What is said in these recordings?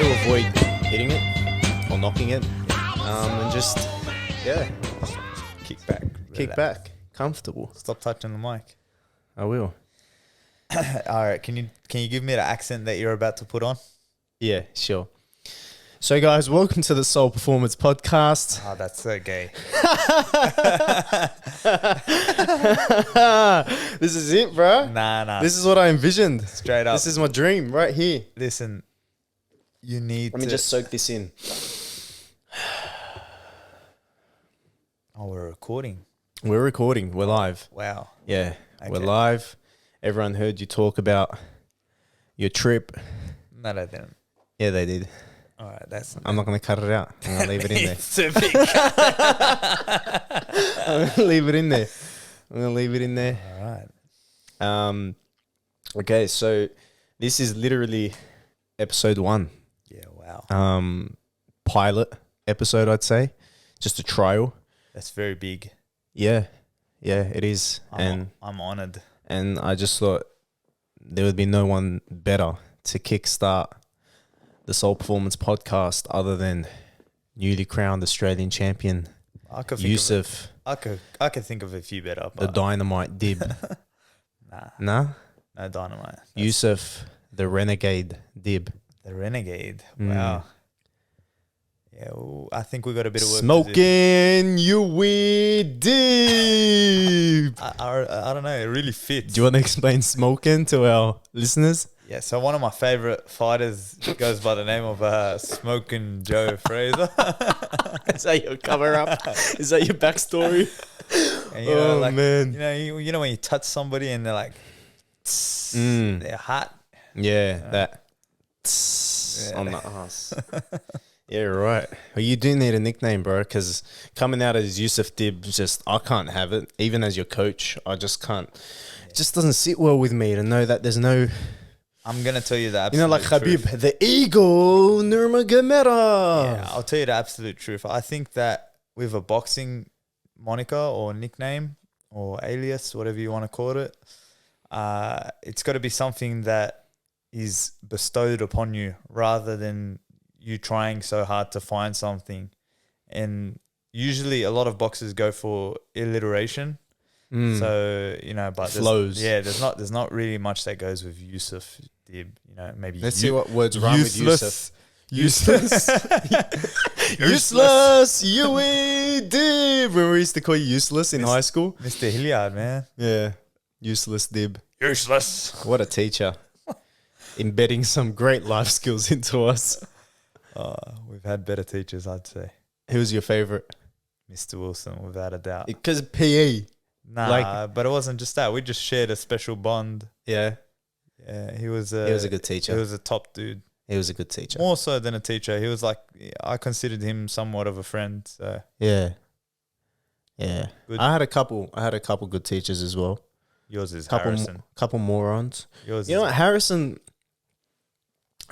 to avoid hitting it or knocking it, and just kick back, comfortable. Stop touching the mic. I will. All right, can you give me the accent that you're about to put on? Yeah, sure. So, guys, welcome to the Soul Performance Podcast. Oh, that's so gay. This is it, bro. Nah. This is what I envisioned. Straight up. This is my dream right here. Listen, you need Let me just soak this in. Oh, we're recording. We're recording. We're live. Wow. Yeah, Okay. we're live. Everyone heard you talk about your trip. No, they didn't. Yeah, they did. All right, that's... I'm not going to cut it out. I'm going to leave it in there. It's a big... I'm going to leave it in there. I'm going to leave it in there. All right. Okay, so this is literally episode 1. Yeah, wow. Pilot episode, I'd say. Just a trial. That's very big. Yeah, it is. I'm honoured. And I just thought there would be no one better to kickstart the Soul Performance Podcast other than newly crowned Australian champion Youssef. I could think of a few better. The Dynamite Dib. Nah? No Dynamite. Youssef, the Renegade Dib. The Renegade. Wow. Yeah, well, I think we got a bit of work Smoking to Uwee Dib. do. I don't know. It really fits. Do you want to explain smoking to our listeners? Yeah, so one of my favourite fighters goes by the name of Smoking Joe Fraser. Is that your cover up? Is that your backstory? And, man. You know when you touch somebody and they're like, they're hot. Yeah, that on the ass. Yeah, right. Well, you do need a nickname, bro, because coming out as Youssef Dib, I can't have it. Even as your coach, I just can't. It just doesn't sit well with me to know that there's no... I'm going to tell you the absolute You know, like Khabib, truth. the Eagle Nurmagomedov. Yeah, I'll tell you the absolute truth. I think that with a boxing moniker or nickname or alias, whatever you want to call it, it's got to be something that is bestowed upon you rather than you trying so hard to find something. And usually a lot of boxers go for alliteration. So, but flows. There's not really much that goes with Youssef Dib, maybe. Let's see what words rhyme with Youssef. Useless. Useless. Uwee Dib. Remember we used to call you useless in high school? Mr. Hilliard, man. Yeah. Useless Dib. Useless. What a teacher. Embedding some great life skills into us. We've had better teachers, I'd say. Who was your favorite? Mr. Wilson, without a doubt. Because PE. Nah, but it wasn't just that. We just shared a special bond. Yeah. Yeah, he was a good teacher. He was a top dude. He was a good teacher. More so than a teacher. He was like, I considered him somewhat of a friend. So yeah. Yeah. Good. I had a couple good teachers as well. Yours is Harrison. Couple morons. Yours you know what? Harrison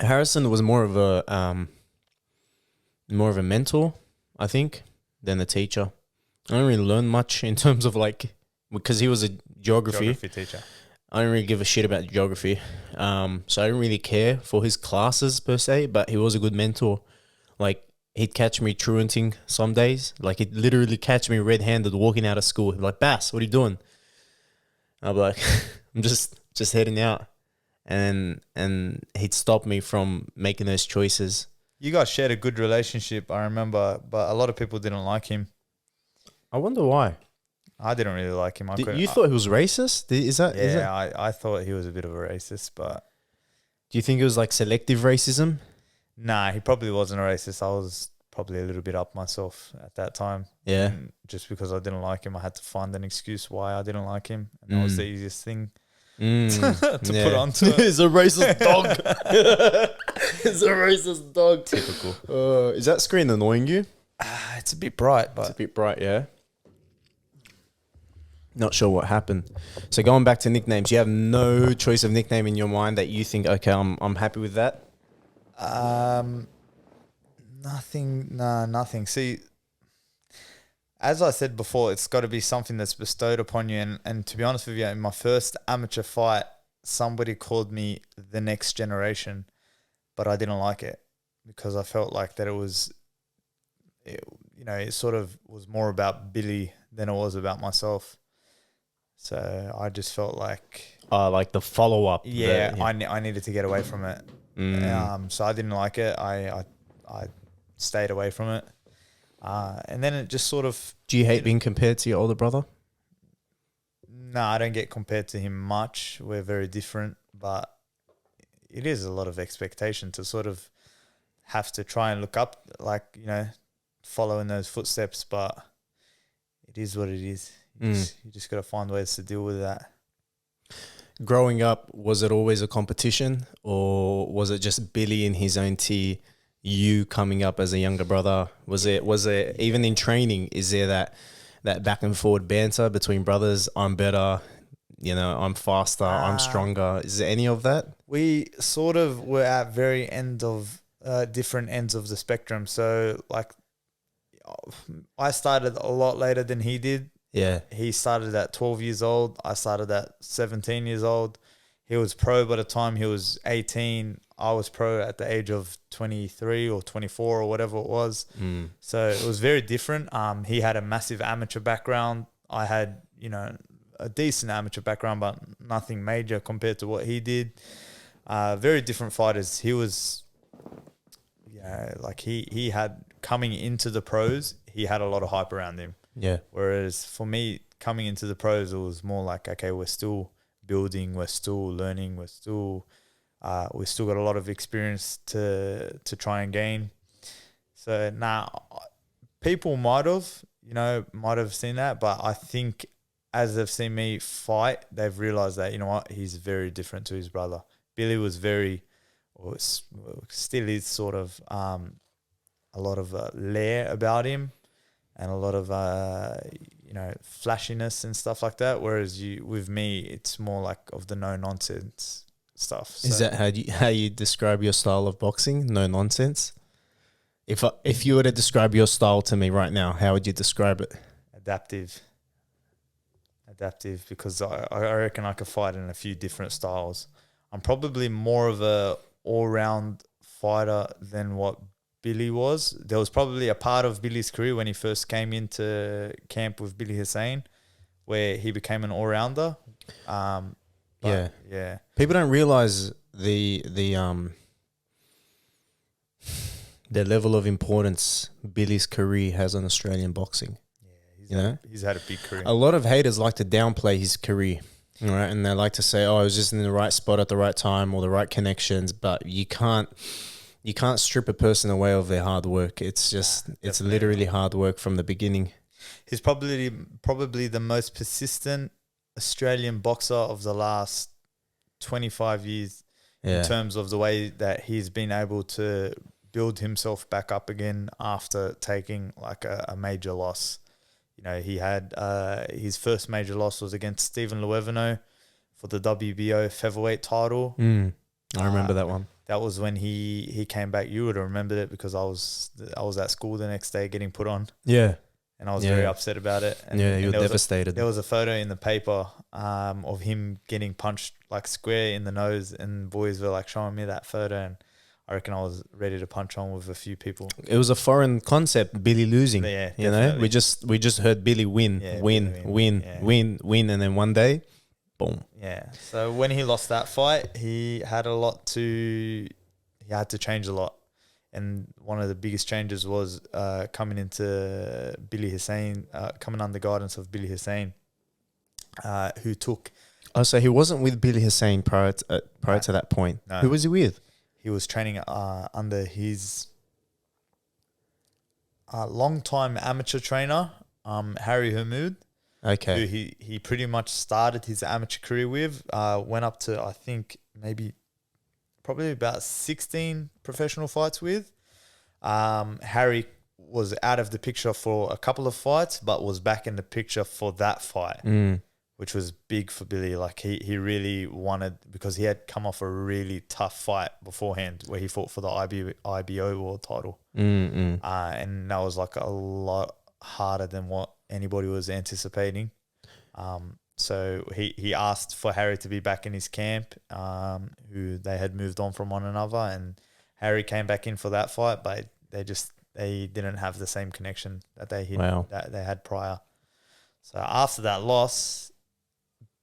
was more of a mentor, I think, than a teacher. I don't really learn much in terms of because he was a geography teacher. I don't really give a shit about geography. So I didn't really care for his classes per se, but he was a good mentor. Like, he'd catch me truanting some days. Like, he'd literally catch me red-handed walking out of school. He'd be like, Bass, what are you doing? I'd be like, I'm just heading out. And he'd stop me from making those choices. You guys shared a good relationship, I remember, but a lot of people didn't like him. I wonder why. I didn't really like him. You thought he was racist? Is that? I thought he was a bit of a racist, but... Do you think it was like selective racism? Nah, he probably wasn't a racist. I was probably a little bit up myself at that time. Yeah. And just because I didn't like him, I had to find an excuse why I didn't like him. And that was the easiest thing to put onto it. He's a racist dog. He's a racist dog. Typical. Is that screen annoying you? It's a bit bright, but... It's a bit bright, yeah. Not sure what happened. So going back to nicknames, you have no choice of nickname in your mind that you think, okay, I'm happy with that? Nothing. Nah, nothing. See, as I said before, it's got to be something that's bestowed upon you. And to be honest with you, in my first amateur fight, somebody called me the next generation, but I didn't like it. because I felt like that it sort of was more about Billy than it was about myself. So I just felt like, Like the follow up. I needed to get away from it. So I didn't like it. I stayed away from it. And then it just sort of. Do you hate being compared to your older brother? No, I don't get compared to him much. We're very different, but it is a lot of expectation to sort of have to try and look up, like, follow in those footsteps. But it is what it is. You just got to find ways to deal with that. Growing up, was it always a competition, or was it just Billy in his own tier, you coming up as a younger brother? Was it even in training? Is there that back and forward banter between brothers? I'm better, I'm faster, I'm stronger. Is there any of that? We sort of were at very different ends of the spectrum. So, like, I started a lot later than he did. Yeah. He started at 12 years old. I started at 17 years old. He was pro by the time he was 18. I was pro at the age of 23 or 24 or whatever it was. So it was very different. He had a massive amateur background. I had, a decent amateur background, but nothing major compared to what he did. Very different fighters. He was, he had, coming into the pros, he had a lot of hype around him. Yeah. Whereas for me, coming into the pros, it was more like, okay, we're still building, we're still learning, we've still got a lot of experience to try and gain. So now, people might have seen that, but I think as they've seen me fight, they've realized that, he's very different to his brother. Billy was still is sort of a lot of lair about him, and a lot of flashiness and stuff like that. Whereas with me, it's more like of the no nonsense stuff. So is that how you describe your style of boxing? No nonsense. If you were to describe your style to me right now, how would you describe it? Adaptive, because I reckon I could fight in a few different styles. I'm probably more of a all-round fighter than what Billy was. There was probably a part of Billy's career when he first came into camp with Billy Hussein where he became an all-rounder. Yeah. People don't realize the level of importance Billy's career has on Australian boxing. He's had a big career. A lot of haters like to downplay his career, right? And they like to say, "Oh, I was just in the right spot at the right time or the right connections." But you can't strip a person away of their hard work. It's just it's literally hard work from the beginning. He's probably the most persistent Australian boxer of the last 25 years in terms of the way that he's been able to build himself back up again after taking like a major loss. He had his first major loss was against Stephen Luevano for the WBO featherweight title. I remember that one. That was when he came back. You would have remembered it because I was at school the next day getting put on. Yeah. And I was very upset about it. And, you were devastated. There was a photo in the paper of him getting punched like square in the nose, and boys were like showing me that photo, and I reckon I was ready to punch on with a few people. It was a foreign concept, Billy losing. Yeah, we just heard Billy win, win, and then one day, boom. Yeah. So when he lost that fight, he had to change a lot. And one of the biggest changes was coming into Billy Hussein, coming under guidance of Billy Hussein, who took. Oh, so he wasn't with Billy Hussein prior to that point. No. Who was he with? He was training under his long-time amateur trainer, Harry Hermoud. Okay. Who he pretty much started his amateur career with. Went up to, I think, probably about 16 professional fights with. Harry was out of the picture for a couple of fights, but was back in the picture for that fight, which was big for Billy. Like he really wanted, because he had come off a really tough fight beforehand where he fought for the IBO world title. And that was like a lot harder than what anybody was anticipating. So he asked for Harry to be back in his camp, who they had moved on from one another, and Harry came back in for that fight, but they didn't have the same connection that that they had prior. So after that loss,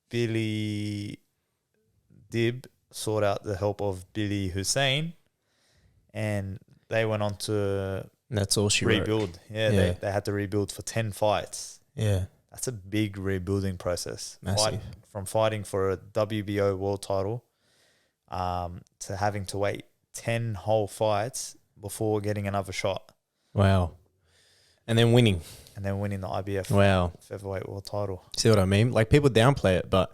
Billy Dib sought out the help of Billy Hussein, and they went on to That's all she rebuild. wrote. Yeah, they had to rebuild for 10 fights. Yeah. That's a big rebuilding process. Massive. From fighting for a WBO world title to having to wait 10 whole fights before getting another shot. Wow. And then winning. And then winning the IBF featherweight world title. See what I mean? Like, people downplay it, but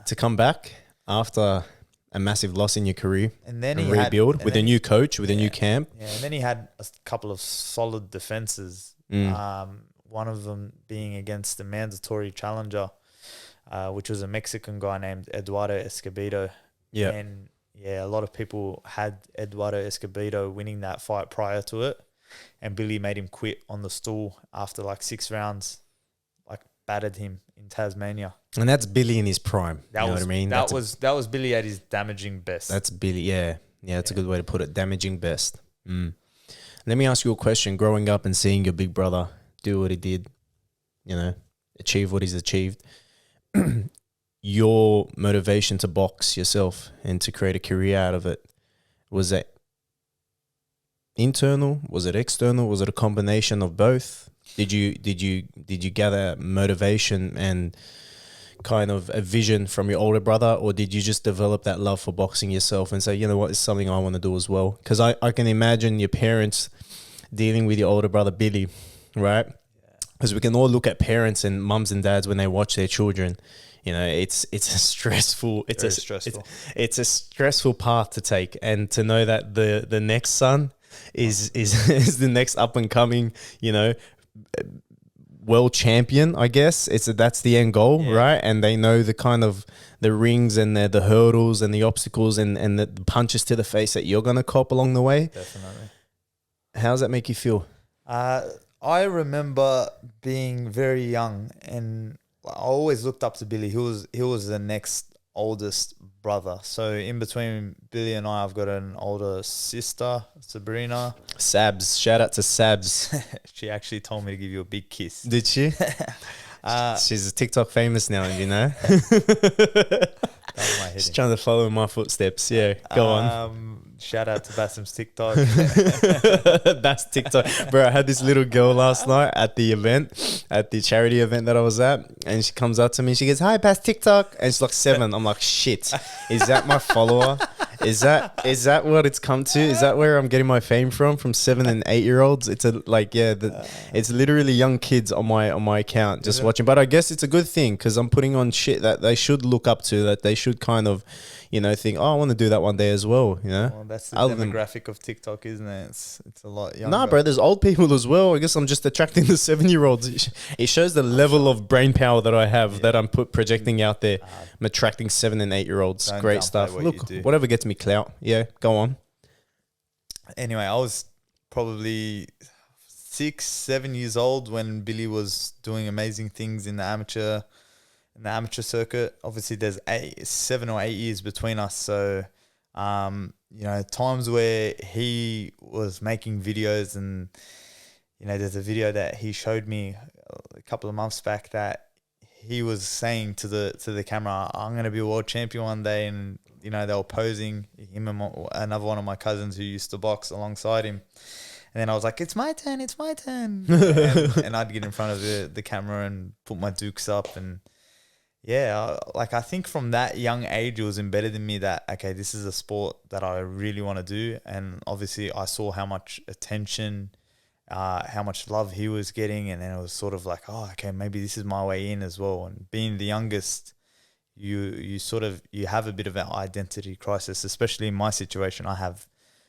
to come back after a massive loss in your career and then rebuild with a new coach, with a new camp. Yeah, and then he had a couple of solid defenses. One of them being against the mandatory challenger, which was a Mexican guy named Eduardo Escobedo. Yeah. And a lot of people had Eduardo Escobedo winning that fight prior to it. And Billy made him quit on the stool after like 6 rounds, like battered him in Tasmania. And that's Billy in his prime. You know what I mean? That was Billy at his damaging best. That's Billy, yeah. Yeah, that's a good way to put it. Damaging best. Let me ask you a question. Growing up and seeing your big brother do what he did, achieve what he's achieved, your motivation to box yourself and to create a career out of it, was that internal? Was it external? Was it a combination of both? Did you gather motivation and kind of a vision from your older brother, or did you just develop that love for boxing yourself and say, you know what, it's something I want to do as well? Because I can imagine your parents dealing with your older brother Billy, right? Because we can all look at parents and mums and dads when they watch their children. It's a stressful. It's a stressful path to take, and to know that the next son is the next up and coming, world champion, I guess. That's the end goal, right? And they know the kind of the rings and the hurdles and the obstacles and the punches to the face that you're gonna cop along the way. Definitely. How does that make you feel? I remember being very young, and I always looked up to Billy. He was the next oldest brother. So in between Billy and I, I've got an older sister, Sabrina. Sabs. Shout out to Sabs. She actually told me to give you a big kiss. Did she? She's TikTok famous now, She's trying to follow in my footsteps. Yeah, go on. Shout out to Bassem's TikTok. That's TikTok. Bro, I had this little girl last night at the charity event that I was at, and she comes up to me, she goes, "Hi, Bass TikTok," and she's like 7. I'm like, shit, is that my follower? Is that what it's come to? Is that where I'm getting my fame from 7 and 8-year-olds? It's it's literally young kids on my account just watching. But I guess it's a good thing, because I'm putting on shit that they should look up to, that they should kind of, think, oh, I want to do that one day as well, Well, that's the demographic of TikTok, isn't it? It's a lot younger. Nah, bro, there's old people as well. I guess I'm just attracting the 7-year-olds. It shows the level of brain power that I have, that I'm projecting out there. I'm attracting 7 and 8-year-olds. Great stuff. Look, whatever gets me clout. Yeah, go on. Anyway, I was probably 6, 7 years old when Billy was doing amazing things in the amateur circuit. Obviously, there's 7 or 8 years between us. So, times where he was making videos, and, there's a video that he showed me a couple of months back that he was saying to the camera, "I'm going to be a world champion one day." And, they were posing, him and another one of my cousins who used to box alongside him. And then I was like, "It's my turn. and I'd get in front of the camera and put my dukes up. And I think from that young age, it was embedded in me that, okay, this is a sport that I really want to do. And obviously I saw how much attention, how much love he was getting. And then it was sort of like, oh, okay, maybe this is my way in as well. And being the youngest, you have a bit of an identity crisis, especially in my situation. I have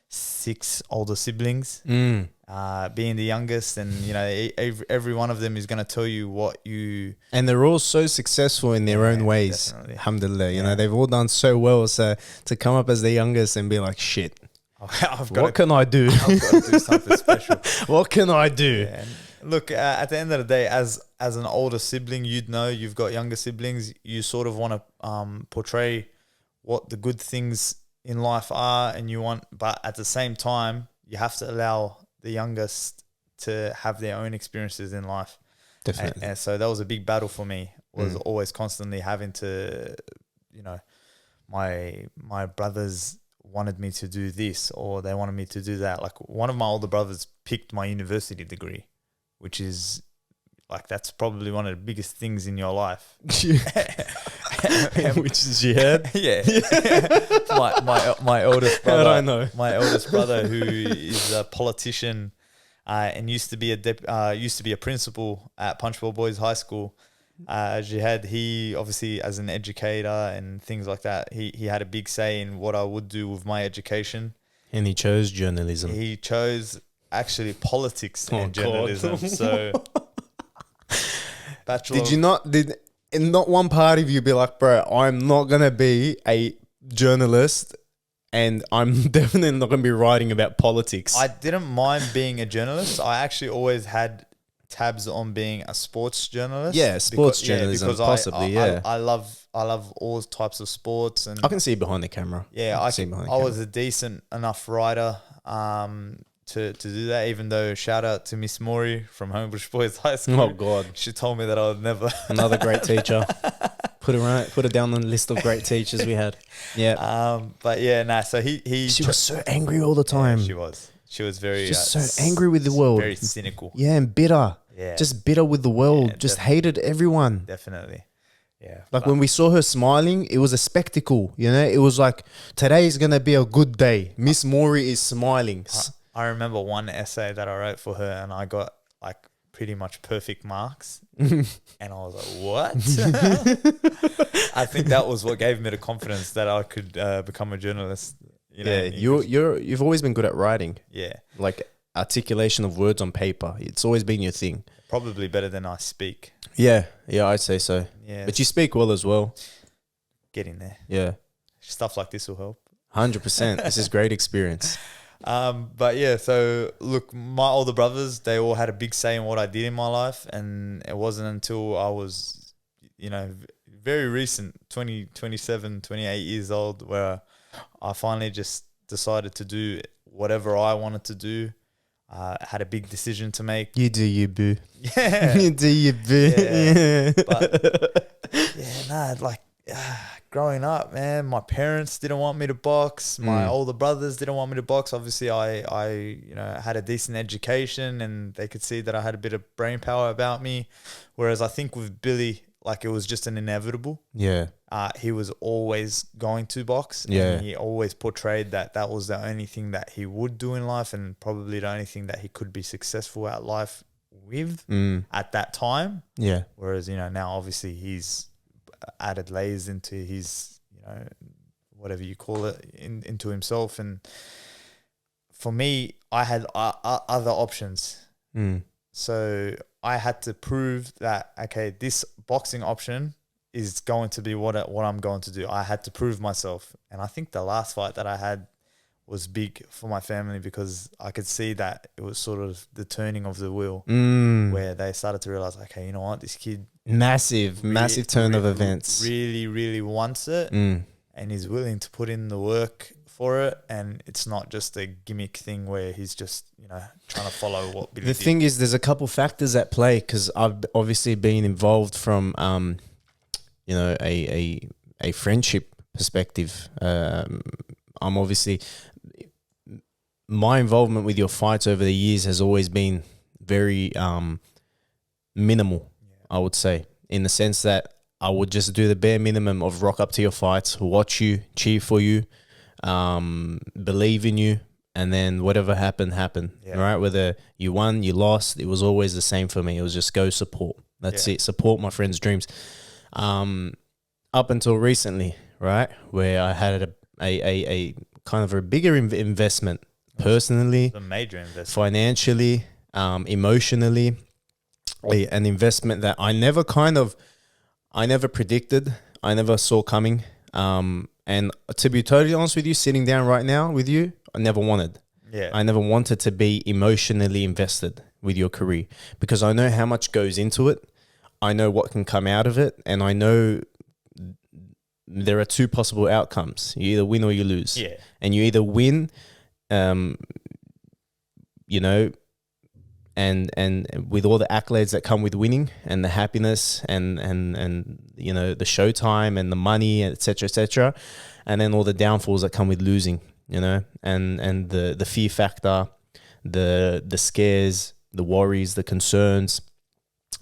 6 older siblings, being the youngest, and every one of them is going to tell you what you, and they're all so successful in their own ways. Definitely. Alhamdulillah, they've all done so well. So to come up as the youngest and be like, shit, what can I do? I've got to do something special. What can I do? Yeah. Look, at the end of the day, as an older sibling, you've got younger siblings. You sort of want to portray what the good things in life are, and but at the same time, you have to allow the youngest to have their own experiences in life. Definitely. And so that was a big battle for me, was always constantly having to, my brothers wanted me to do this or they wanted me to do that. Like one of my older brothers picked my university degree, which is like, that's probably one of the biggest things in your life. Which is jihad. Yeah. my eldest brother. I know. My eldest brother, who is a politician and used to be a principal at Punchbowl Boys High School. Jihad, he obviously, as an educator and things like that, he had a big say in what I would do with my education. And he chose journalism. He chose actually politics and journalism. God. So, bachelor. Did not one part of you be like, bro, I'm not gonna be a journalist, and I'm definitely not gonna be writing about politics. I didn't mind being a journalist. I actually always had tabs on being a sports journalist. Yeah, sports journalism, because possibly. I love all types of sports, and I can see behind the camera. yeah, I was a decent enough writer to do that. Even though, shout out to Miss Maury from Homebush Boys High School. Oh God, she told me that I would never. Another great teacher. Put her down on the list of great teachers we had. Yeah. But yeah, nah. So he. She was so angry all the time. Yeah, she was. She was very just so angry with the world. Very cynical. Yeah, and bitter. Yeah. Just bitter with the world. Yeah, just hated everyone. Definitely. Yeah. Like when we saw her smiling, it was a spectacle. You know, it was like, today is going to be a good day. Miss Maury is smiling. I remember one essay that I wrote for her, and I got like pretty much perfect marks. And I was like, what? I think that was what gave me the confidence that I could become a journalist. You know, yeah, you've always been good at writing. Yeah. Like articulation of words on paper. It's always been your thing. Probably better than I speak. Yeah, I'd say so. Yeah. But you speak well as well. Getting there. Yeah. Stuff like this will help. 100%. This is great experience. But yeah, so look, my older brothers, they all had a big say in what I did in my life, and it wasn't until I was, very recent, 27, 28 years old, where I finally just decided to do whatever I wanted to do. Had a big decision to make. You do you, boo. Yeah. You do you, boo. Yeah. But growing up, man, my parents didn't want me to box. My older brothers didn't want me to box. Obviously, I had a decent education, and they could see that I had a bit of brain power about me. Whereas I think with Billy, like, it was just an inevitable. Yeah. He was always going to box. Yeah. And he always portrayed that was the only thing that he would do in life, and probably the only thing that he could be successful at life with at that time. Yeah. Whereas, now obviously he's added layers into his, whatever you call it, into himself. And for me, I had other options. So I had to prove that, okay, this boxing option is going to be what I'm going to do. I had to prove myself. And I think the last fight that I had was big for my family, because I could see that it was sort of the turning of the wheel where they started to realize, okay, you know what, this kid massive turn of events, really, really wants it and is willing to put in the work for it. And it's not just a gimmick thing where he's just, trying to follow what Billy did. Thing is, there's a couple factors at play, because I've obviously been involved from, a friendship perspective. I'm obviously, my involvement with your fights over the years has always been very minimal, I would say, in the sense that I would just do the bare minimum of rock up to your fights, watch you, cheer for you, believe in you, and then whatever happened. Yeah. Right? Whether you won, you lost, it was always the same for me. It was just go support. That's it. Support my friends' dreams. Up until recently, right, where I had a kind of a bigger investment personally, a major investment, financially, emotionally, an investment that I never predicted, I never saw coming. And to be totally honest with you, sitting down right now with you, I never wanted. Yeah. I never wanted to be emotionally invested with your career, because I know how much goes into it. I know what can come out of it, and I know there are two possible outcomes. You either win or you lose. Yeah. And you either win, you know, and with all the accolades that come with winning and the happiness and you know, the showtime and the money, et cetera, and then all the downfalls that come with losing, you know, and the fear factor, the scares, the worries, the concerns,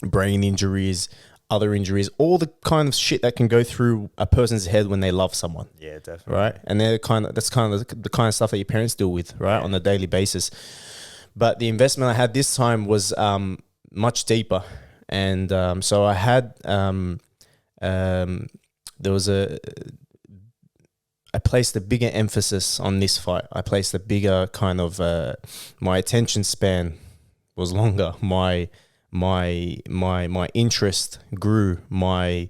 brain injuries, other injuries, all the kind of shit that can go through a person's head when they love someone. Yeah, definitely. Right. And that's kind of the kind of stuff that your parents deal with, right, on a daily basis. But the investment I had this time was much deeper. And so I had, I placed a bigger emphasis on this fight. I placed a bigger kind of, my attention span was longer. My interest grew. My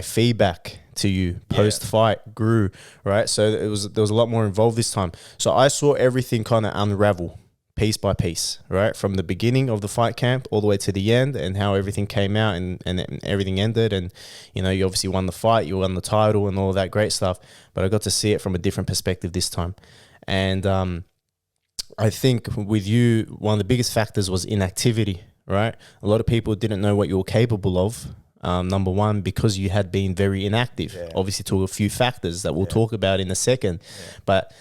feedback to you post fight grew, right? So there was a lot more involved this time. So I saw everything kind of unravel piece by piece, right? From the beginning of the fight camp all the way to the end, and how everything came out and everything ended. And, you know, you obviously won the fight, you won the title and all that great stuff, but I got to see it from a different perspective this time. And I think with you, one of the biggest factors was inactivity, right? A lot of people didn't know what you were capable of. Number one, because you had been very inactive, obviously, to a few factors that we'll talk about in a second. But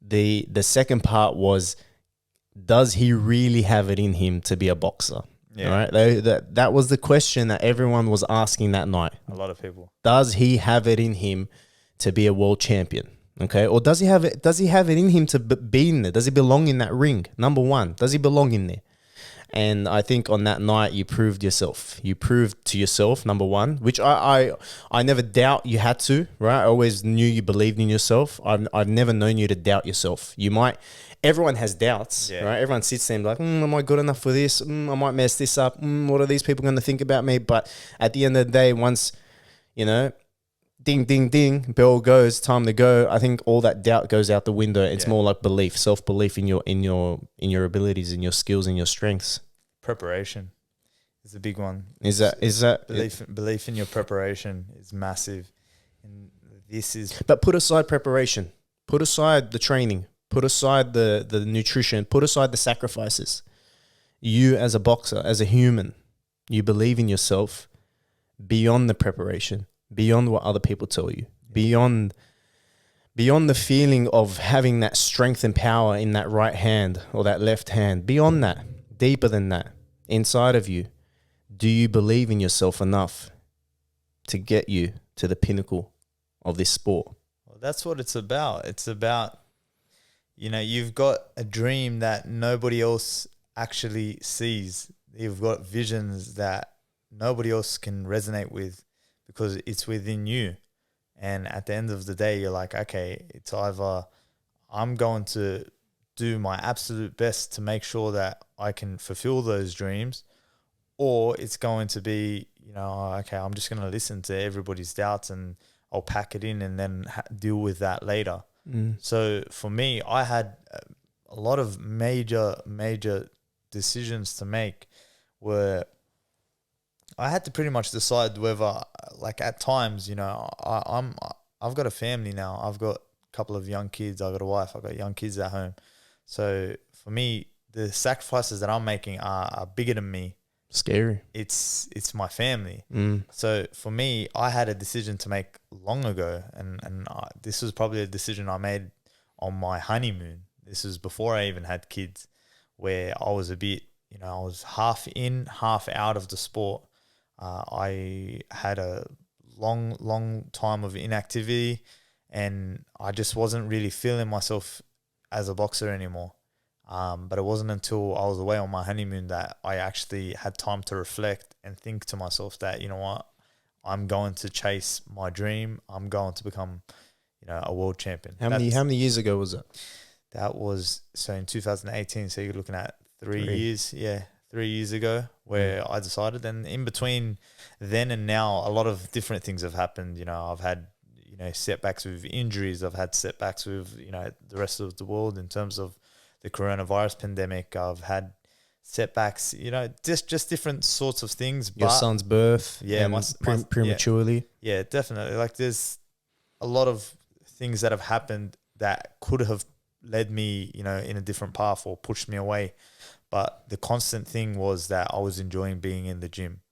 the second part was, does he really have it in him to be a boxer? Right? That was the question that everyone was asking that night. A lot of people. Does he have it in him to be a world champion? Okay, or does he have it? Does he have it in him to be in there? Does he belong in that ring? Number one, does he belong in there? And I think on that night you proved yourself. You proved to yourself, number one, which I never doubt you had to. Right, I always knew you believed in yourself. I've never known you to doubt yourself. You might. Everyone has doubts, right? Everyone sits there and like, am I good enough for this? I might mess this up. What are these people going to think about me? But at the end of the day, once, you know, ding, ding, ding, bell goes, time to go, I think all that doubt goes out the window. It's more like belief, self-belief in your abilities, in your skills, in your strengths. Preparation is a big one. Is that belief in your preparation is massive. And this is... But put aside preparation. Put aside the training. Put aside the nutrition, put aside the sacrifices. You as a boxer, as a human, you believe in yourself beyond the preparation, beyond what other people tell you, beyond the feeling of having that strength and power in that right hand or that left hand, beyond that, deeper than that, inside of you. Do you believe in yourself enough to get you to the pinnacle of this sport? Well, that's what it's about. It's about, you know, you've got a dream that nobody else actually sees. You've got visions that nobody else can resonate with because it's within you. And at the end of the day, you're like, okay, it's either I'm going to do my absolute best to make sure that I can fulfill those dreams, or it's going to be, you know, okay, I'm just going to listen to everybody's doubts and I'll pack it in and then deal with that later. So for me, I had a lot of major decisions to make where I had to pretty much decide whether, like, at times, you know, I've got a family now. I've got a couple of young kids. I've got a wife. I've got young kids at home. So for me, the sacrifices that I'm making are bigger than me. Scary. It's my family. So for me, I had a decision to make long ago, and this was probably a decision I made on my honeymoon. This was before I even had kids, where I was a bit, you know, I was half in, half out of the sport. I had a long time of inactivity, and I just wasn't really feeling myself as a boxer anymore. But it wasn't until I was away on my honeymoon that I actually had time to reflect and think to myself that, you know what, I'm going to chase my dream. I'm going to become, you know, a world champion. How many years ago was that? That was, so in 2018, so you're looking at 3 years. Yeah, 3 years ago, where I decided. And in between then and now, a lot of different things have happened. You know, I've had, you know, setbacks with injuries. I've had setbacks with, you know, the rest of the world in terms of the coronavirus pandemic. I've had setbacks, just different sorts of things. Your son's birth, Yeah, and prematurely. Yeah, definitely. Like there's a lot of things that have happened that could have led me, in a different path or pushed me away. But the constant thing was that I was enjoying being in the gym.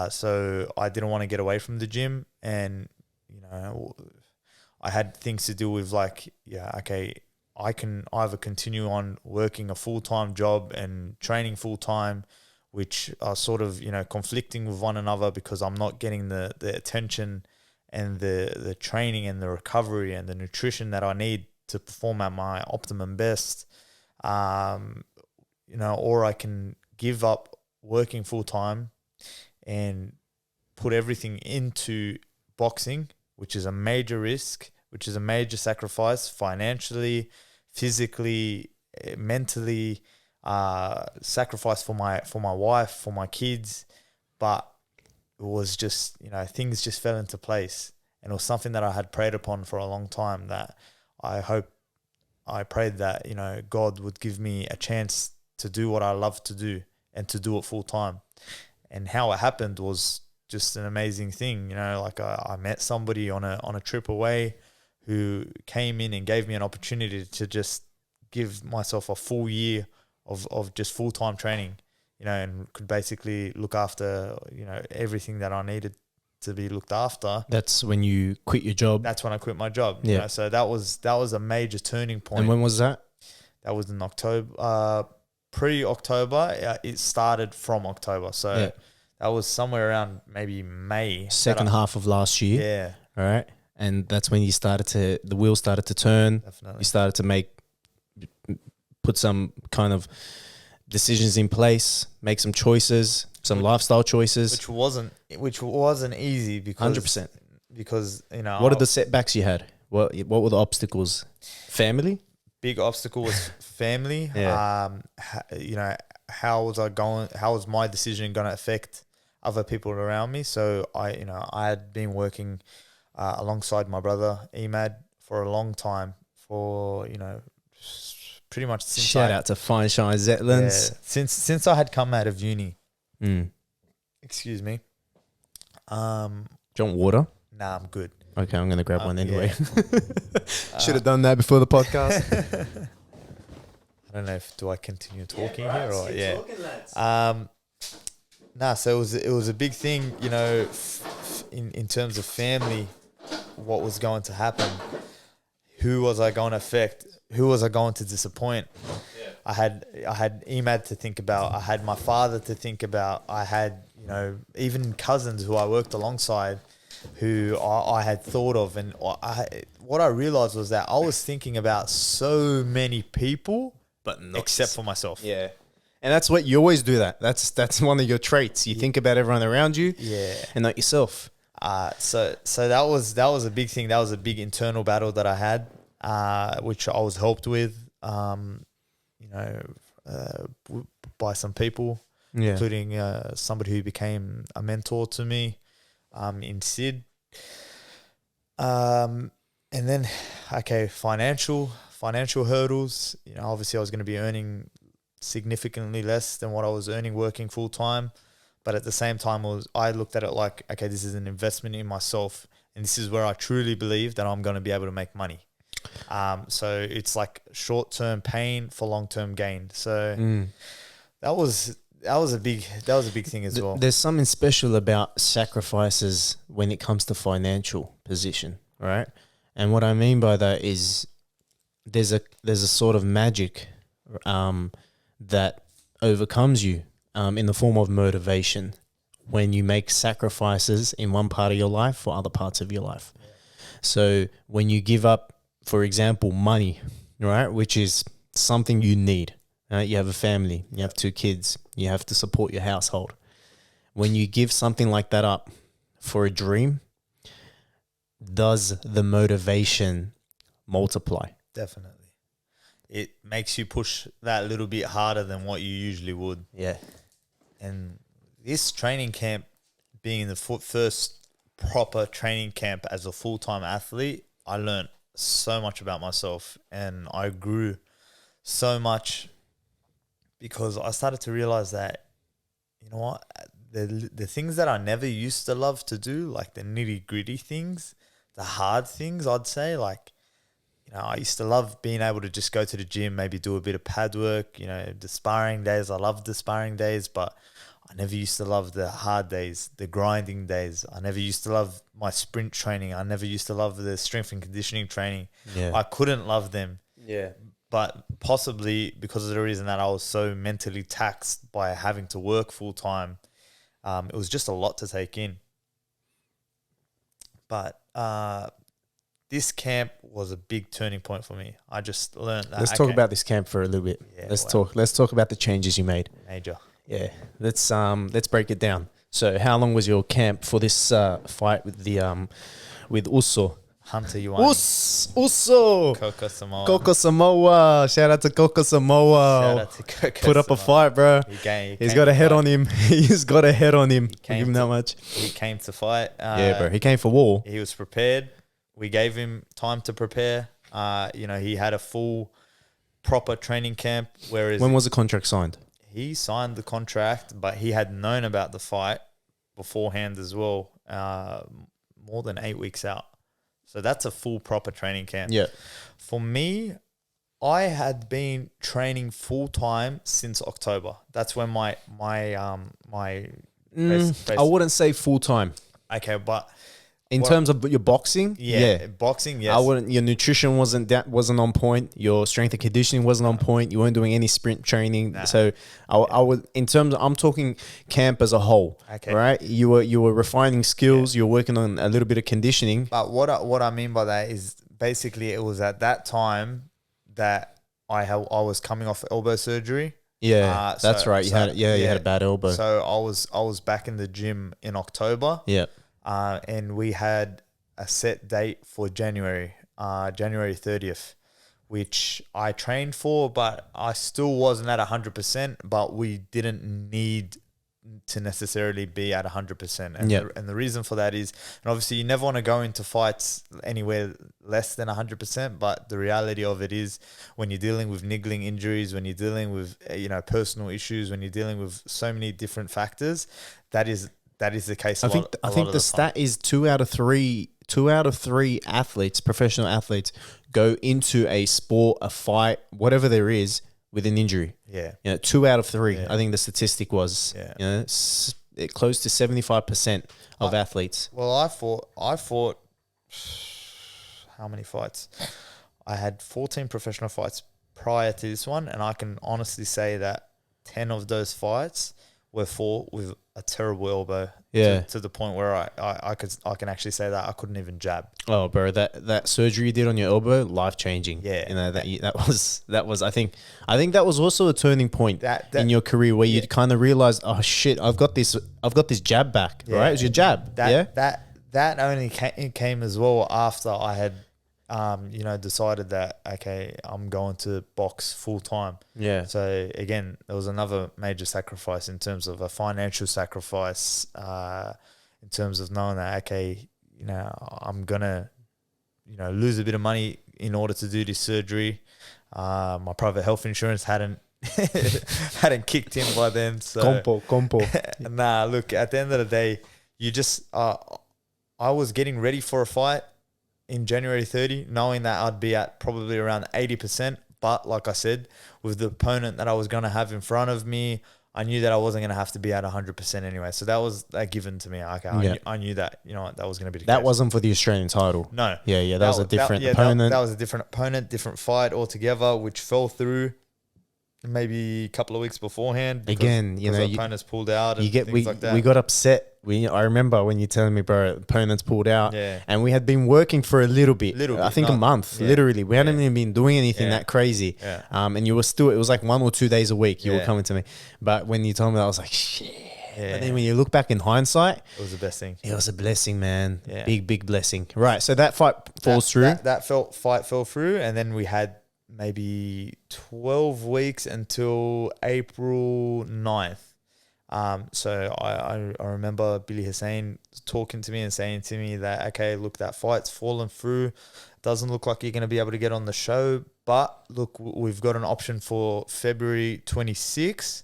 So I didn't want to get away from the gym, and I had things to do with like, I can either continue on working a full-time job and training full-time, which are sort of, conflicting with one another because I'm not getting the attention and the training and the recovery and the nutrition that I need to perform at my optimum best. Or I can give up working full-time and put everything into boxing, which is a major risk, which is a major sacrifice financially, physically, mentally, sacrifice for my wife, for my kids. But it was just, things just fell into place. And it was something that I had prayed upon for a long time, that I prayed that, God would give me a chance to do what I love to do and to do it full time. And how it happened was just an amazing thing. Like I met somebody on a trip away who came in and gave me an opportunity to just give myself a full year of just full-time training, and could basically look after, everything that I needed to be looked after. That's when you quit your job. That's when I quit my job. Yeah. So that was a major turning point. And when was that? That was in October, pre-October. It started from October. So that was somewhere around maybe May. Second half of last year. Yeah. All right. And that's when the wheel started to turn. Definitely. You started to put some kind of decisions in place, make some choices, some lifestyle choices. Which wasn't easy because 100%. Because, what are the setbacks you had? What were the obstacles? Family? Big obstacle was family. Yeah. How was my decision going to affect other people around me? So I had been working alongside my brother Emad for a long time, for pretty much since Shout out to Fine Shine Zetlands. Yeah, since I had come out of uni. Excuse me. Do you want water? Nah, I'm good. Okay, I'm gonna grab one anyway. Yeah. Should have done that before the podcast. I don't know do I continue talking here or talking, so it was a big thing, in terms of family, what was going to happen, who was I going to affect, who was I going to disappoint. I had Emad to think about, I had my father to think about, I had even cousins who I worked alongside who I had thought of, and what I realized was that I was thinking about so many people, but except for myself. Yeah. And that's what you always do. That's one of your traits. You think about everyone around you, and not yourself. So that was a big thing. That was a big internal battle that I had, which I was helped with, by some people, including somebody who became a mentor to me, in Sid. And then, financial hurdles. Obviously I was going to be earning significantly less than what I was earning working full time, but at the same time I looked at it like, okay, this is an investment in myself, and this is where I truly believe that I'm going to be able to make money. So it's like short-term pain for long-term gain. So that was a big thing as well. There's something special about sacrifices when it comes to financial position, right? And what I mean by that is there's a sort of magic that overcomes you in the form of motivation when you make sacrifices in one part of your life for other parts of your life. Yeah. So when you give up, for example, money, right, which is something you need, right? You have a family, you have 2 kids, you have to support your household. When you give something like that up for a dream, does the motivation multiply? Definitely. It makes you push that little bit harder than what you usually would. Yeah. And this training camp, being the first proper training camp as a full-time athlete, I learned so much about myself, and I grew so much because I started to realize that, you know what, the things that I never used to love to do, like the nitty gritty things, the hard things, I'd say, like, you know, I used to love being able to just go to the gym, maybe do a bit of pad work, you know, the sparring days. I loved the sparring days, but I never used to love the hard days, the grinding days. I never used to love my sprint training. I never used to love the strength and conditioning training. Yeah. I couldn't love them. Yeah. But possibly because of the reason that I was so mentally taxed by having to work full time, it was just a lot to take in. But this camp was a big turning point for me. I just learned that. Let's talk about this camp for a little bit. Yeah, Let's talk about the changes you made. Major. Yeah. Let's break it down. So how long was your camp for this fight with the with Uso? Hunter Uwee. Uso. Coco Samoa. Coco Samoa. Shout out to Coco Samoa. Shout out to Coco Put up Samoa. a fight, bro. He's got a head on him. He's got a head on him. Give him that much. He came to fight. Yeah, bro. He came for war. He was prepared. We gave him time to prepare. You know, he had a full, proper training camp. Whereas When was the contract signed? he signed the contract, but he had known about the fight beforehand as well, more than 8 weeks out. So that's a full, proper training camp. Yeah. For me, I had been training full time since October. That's when my I wouldn't say full time. okay, but In terms of your boxing, boxing, yes. I wouldn't. Your nutrition wasn't on point. Your strength and conditioning wasn't on point. You weren't doing any sprint training. Nah. So I would, in terms of, I'm talking camp as a whole. Okay. Right. You were refining skills. You're working on a little bit of conditioning. But what I mean by that is basically it was at that time that I was coming off elbow surgery. Yeah, that's right. You had a bad elbow. So I was back in the gym in October. Yeah. And we had a set date for January 30th, which I trained for, but I still wasn't at 100%, but we didn't need to necessarily be at 100%. And the reason for that is, and obviously you never want to go into fights anywhere less than 100%, but the reality of it is when you're dealing with niggling injuries, when you're dealing with, you know, personal issues, when you're dealing with so many different factors, that is the case. I think the stat is 2 out of 3 athletes, professional athletes, go into a sport, a fight, whatever there is, with an injury. Yeah. You know, 2 out of 3. Yeah. I think the statistic was, you know, close to 75% of athletes. Well, I fought how many fights? I had 14 professional fights prior to this one, and I can honestly say that 10 of those fights were fought with a terrible elbow. Yeah. To the point where I can actually say that I couldn't even jab. Oh, bro, that surgery you did on your elbow, life changing. Yeah. You know, that was I think that was also a turning point in your career where you kind of realized, oh shit, I've got this jab back, right? It was your jab. That only came as well after I had decided that, okay, I'm going to box full time. Yeah. So again, there was another major sacrifice in terms of a financial sacrifice, in terms of knowing that, okay, you know, I'm gonna, you know, lose a bit of money in order to do this surgery. My private health insurance hadn't kicked in by then. So compo. Nah, look, at the end of the day, you just I was getting ready for a fight in January 30, knowing that I'd be at probably around 80%. But like I said, with the opponent that I was going to have in front of me, I knew that I wasn't going to have to be at 100% anyway. So that was given to me. Okay, I knew that, you know, that was going to be the case. That wasn't for the Australian title. No. Yeah, that was a different opponent. That was a different opponent, different fight altogether, which fell through maybe a couple of weeks beforehand. Again, you know, opponents pulled out and things like that. We got upset. I remember when you telling me, bro, opponents pulled out, and we had been working for a little bit. I think a month, literally. We hadn't even been doing anything that crazy. Yeah. And you were still, it was like 1 or 2 days a week you were coming to me. But when you told me that, I was like, shit. Yeah. But then when you look back in hindsight, it was the best thing. It was a blessing, man. Yeah. Big blessing. Right. So that fight falls through. That fight fell through, and then we had maybe 12 weeks until April 9th. So I remember Billy Hussein talking to me and saying to me that, okay, look, that fight's fallen through. Doesn't look like you're going to be able to get on the show. But look, we've got an option for February 26th,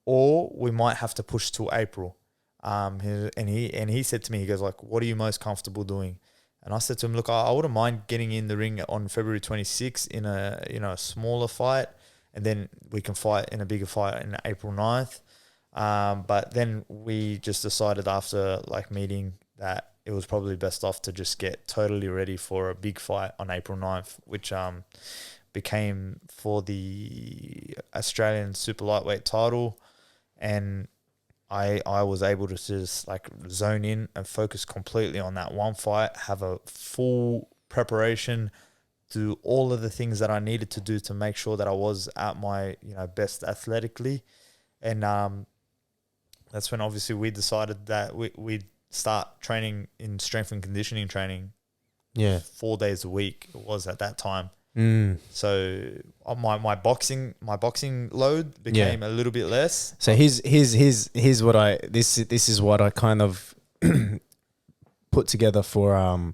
or we might have to push till April. He said to me, he goes like, what are you most comfortable doing? And I said to him, look, I wouldn't mind getting in the ring on February 26th in a smaller fight, and then we can fight in a bigger fight in April 9th. But then we just decided after like meeting that it was probably best off to just get totally ready for a big fight on April 9th, which became for the Australian super lightweight title. And I was able to just like zone in and focus completely on that one fight, have a full preparation, do all of the things that I needed to do to make sure that I was at my best athletically. And that's when obviously we decided that we'd start training in strength and conditioning training. 4 days a week it was at that time. So my boxing load became a little bit less. So here's what this is what I kind of put together for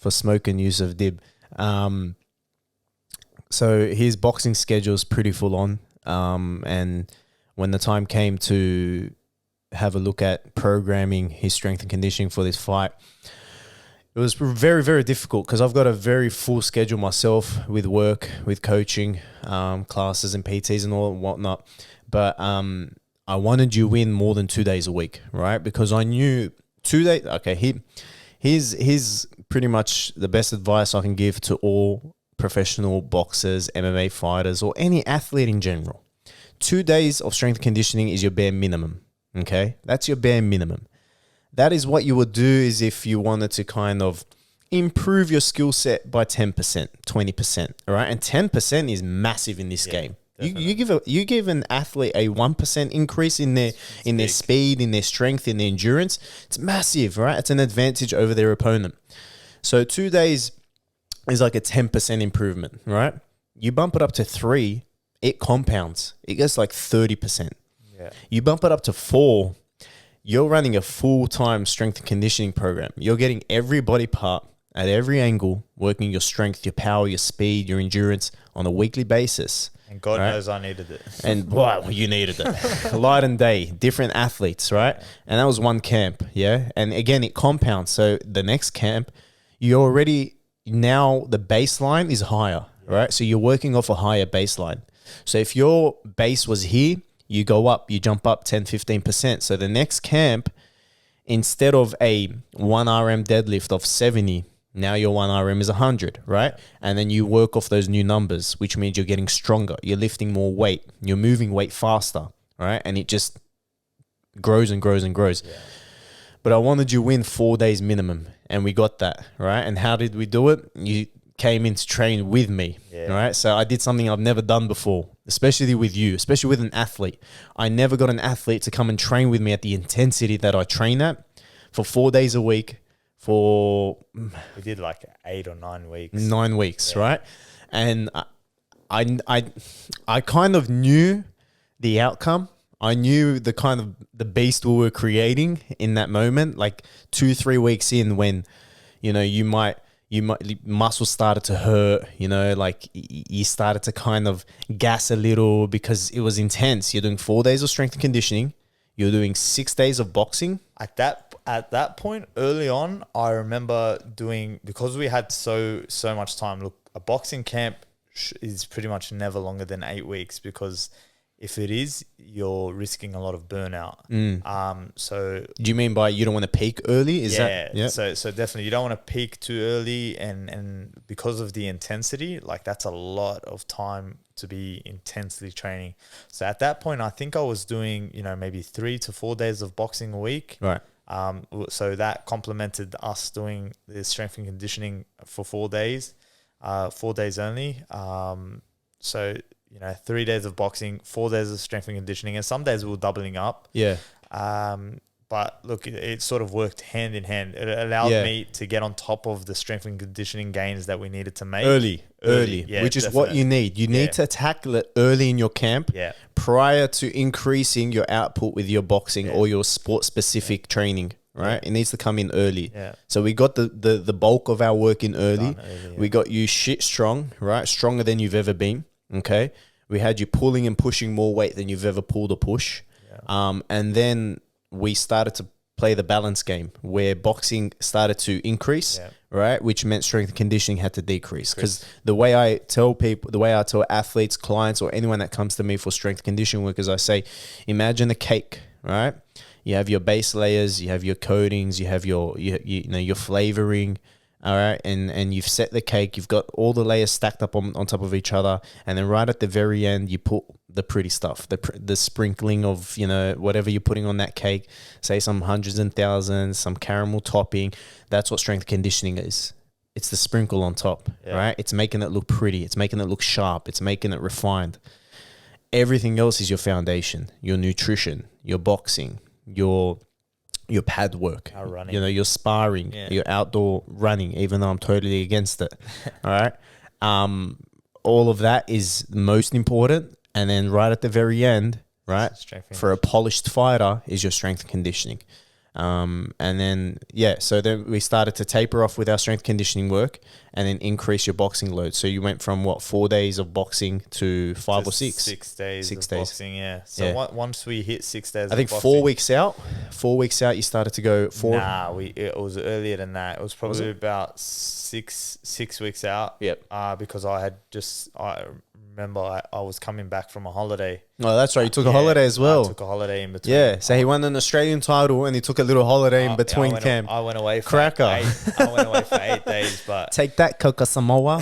Smoke and Youssef Dib. So his boxing schedule is pretty full on. And when the time came to have a look at programming his strength and conditioning for this fight, it was very, very difficult because I've got a very full schedule myself with work, with coaching, classes and PTs and all and whatnot. But I wanted you in more than 2 days a week, right? Because I knew 2 days. Okay, here's pretty much the best advice I can give to all professional boxers, MMA fighters, or any athlete in general. 2 days of strength conditioning is your bare minimum. Okay, that's your bare minimum. That is what you would do is if you wanted to kind of improve your skill set by 10%, 20%, all right? And 10% is massive in this game. You give an athlete a 1% increase in their speed, in their strength, in their endurance. It's massive, right? It's an advantage over their opponent. So 2 days is like a 10% improvement, right? You bump it up to 3, it compounds. It gets like 30%. Yeah. You bump it up to 4, you're running a full-time strength and conditioning program. You're getting every body part at every angle, working your strength, your power, your speed, your endurance on a weekly basis. And God knows I needed it. And wow, you needed it. Light and day, different athletes, right? And that was one camp, yeah? And again, it compounds. So the next camp, you're already, now the baseline is higher, right? So you're working off a higher baseline. So if your base was here, you go up, you jump up 10, 15%. So the next camp, instead of a 1 RM deadlift of 70, now your 1 RM is 100, right? And then you work off those new numbers, which means you're getting stronger. You're lifting more weight. You're moving weight faster, right? And it just grows and grows and grows. Yeah. But I wanted you win 4 days minimum, and we got that, right? And how did we do it? You came in to train with me, right? So I did something I've never done before, especially with you, especially with an athlete. I never got an athlete to come and train with me at the intensity that I train at for 4 days a week for... We did like 8 or 9 weeks. 9 weeks, right? And I kind of knew the outcome. I knew the kind of the beast we were creating in that moment, like 2-3 weeks in when, muscles started to hurt, like you started to kind of gas a little because it was intense. You're doing 4 days of strength and conditioning. You're doing 6 days of boxing. At that point early on, I remember doing, because we had so much time. Look, a boxing camp is pretty much never longer than 8 weeks, because if it is, you're risking a lot of burnout. So do you mean by you don't want to peak early? So definitely you don't want to peak too early, and because of the intensity, like that's a lot of time to be intensely training. So at that point, I think I was doing, maybe 3 to 4 days of boxing a week. Right. So that complemented us doing the strength and conditioning for 4 days, 4 days only. So 3 days of boxing, 4 days of strength and conditioning, and some days we were doubling up. Yeah. but look, it sort of worked hand in hand. It allowed me to get on top of the strength and conditioning gains that we needed to make early, yeah, which is what you need. You need to tackle it early in your camp, prior to increasing your output with your boxing or your sport specific training. Right, it needs to come in early. So we got the bulk of our work in early. We got you shit strong, right? Stronger than you've ever been. Okay, we had you pulling and pushing more weight than you've ever pulled or push. And then we started to play the balance game where boxing started to increase, right? Which meant strength and conditioning had to decrease. Because the way I tell people, the way I tell athletes, clients, or anyone that comes to me for strength and conditioning work is I say, imagine a cake, right? You have your base layers, you have your coatings, you have your your flavoring, all right, and you've set the cake. You've got all the layers stacked up on top of each other, and then right at the very end, you put the pretty stuff, the sprinkling of whatever you're putting on that cake. Say some hundreds and thousands, some caramel topping. That's what strength conditioning is. It's the sprinkle on top, right? It's making it look pretty. It's making it look sharp. It's making it refined. Everything else is your foundation, your nutrition, your boxing, your pad work, running. Your sparring, your outdoor running, even though I'm totally against it. All right. All of that is most important. And then right at the very end, right, for a polished fighter is your strength and conditioning. And then, so then we started to taper off with our strength conditioning work and then increase your boxing load. So you went from 4 days of boxing to 5 or 6? 6 days of boxing, So once we hit 6 days I think of 4 weeks out, you started to go 4. Nah, it was earlier than that. It was probably about 6 weeks out. Yep. Because I remember I was coming back from a holiday. Oh, that's right. You took a holiday as well. I took a holiday in between. Yeah. So he won an Australian title and he took a little holiday in between camp. I went away for Cracker. I went away for 8 days, but take that, Coca Samoa.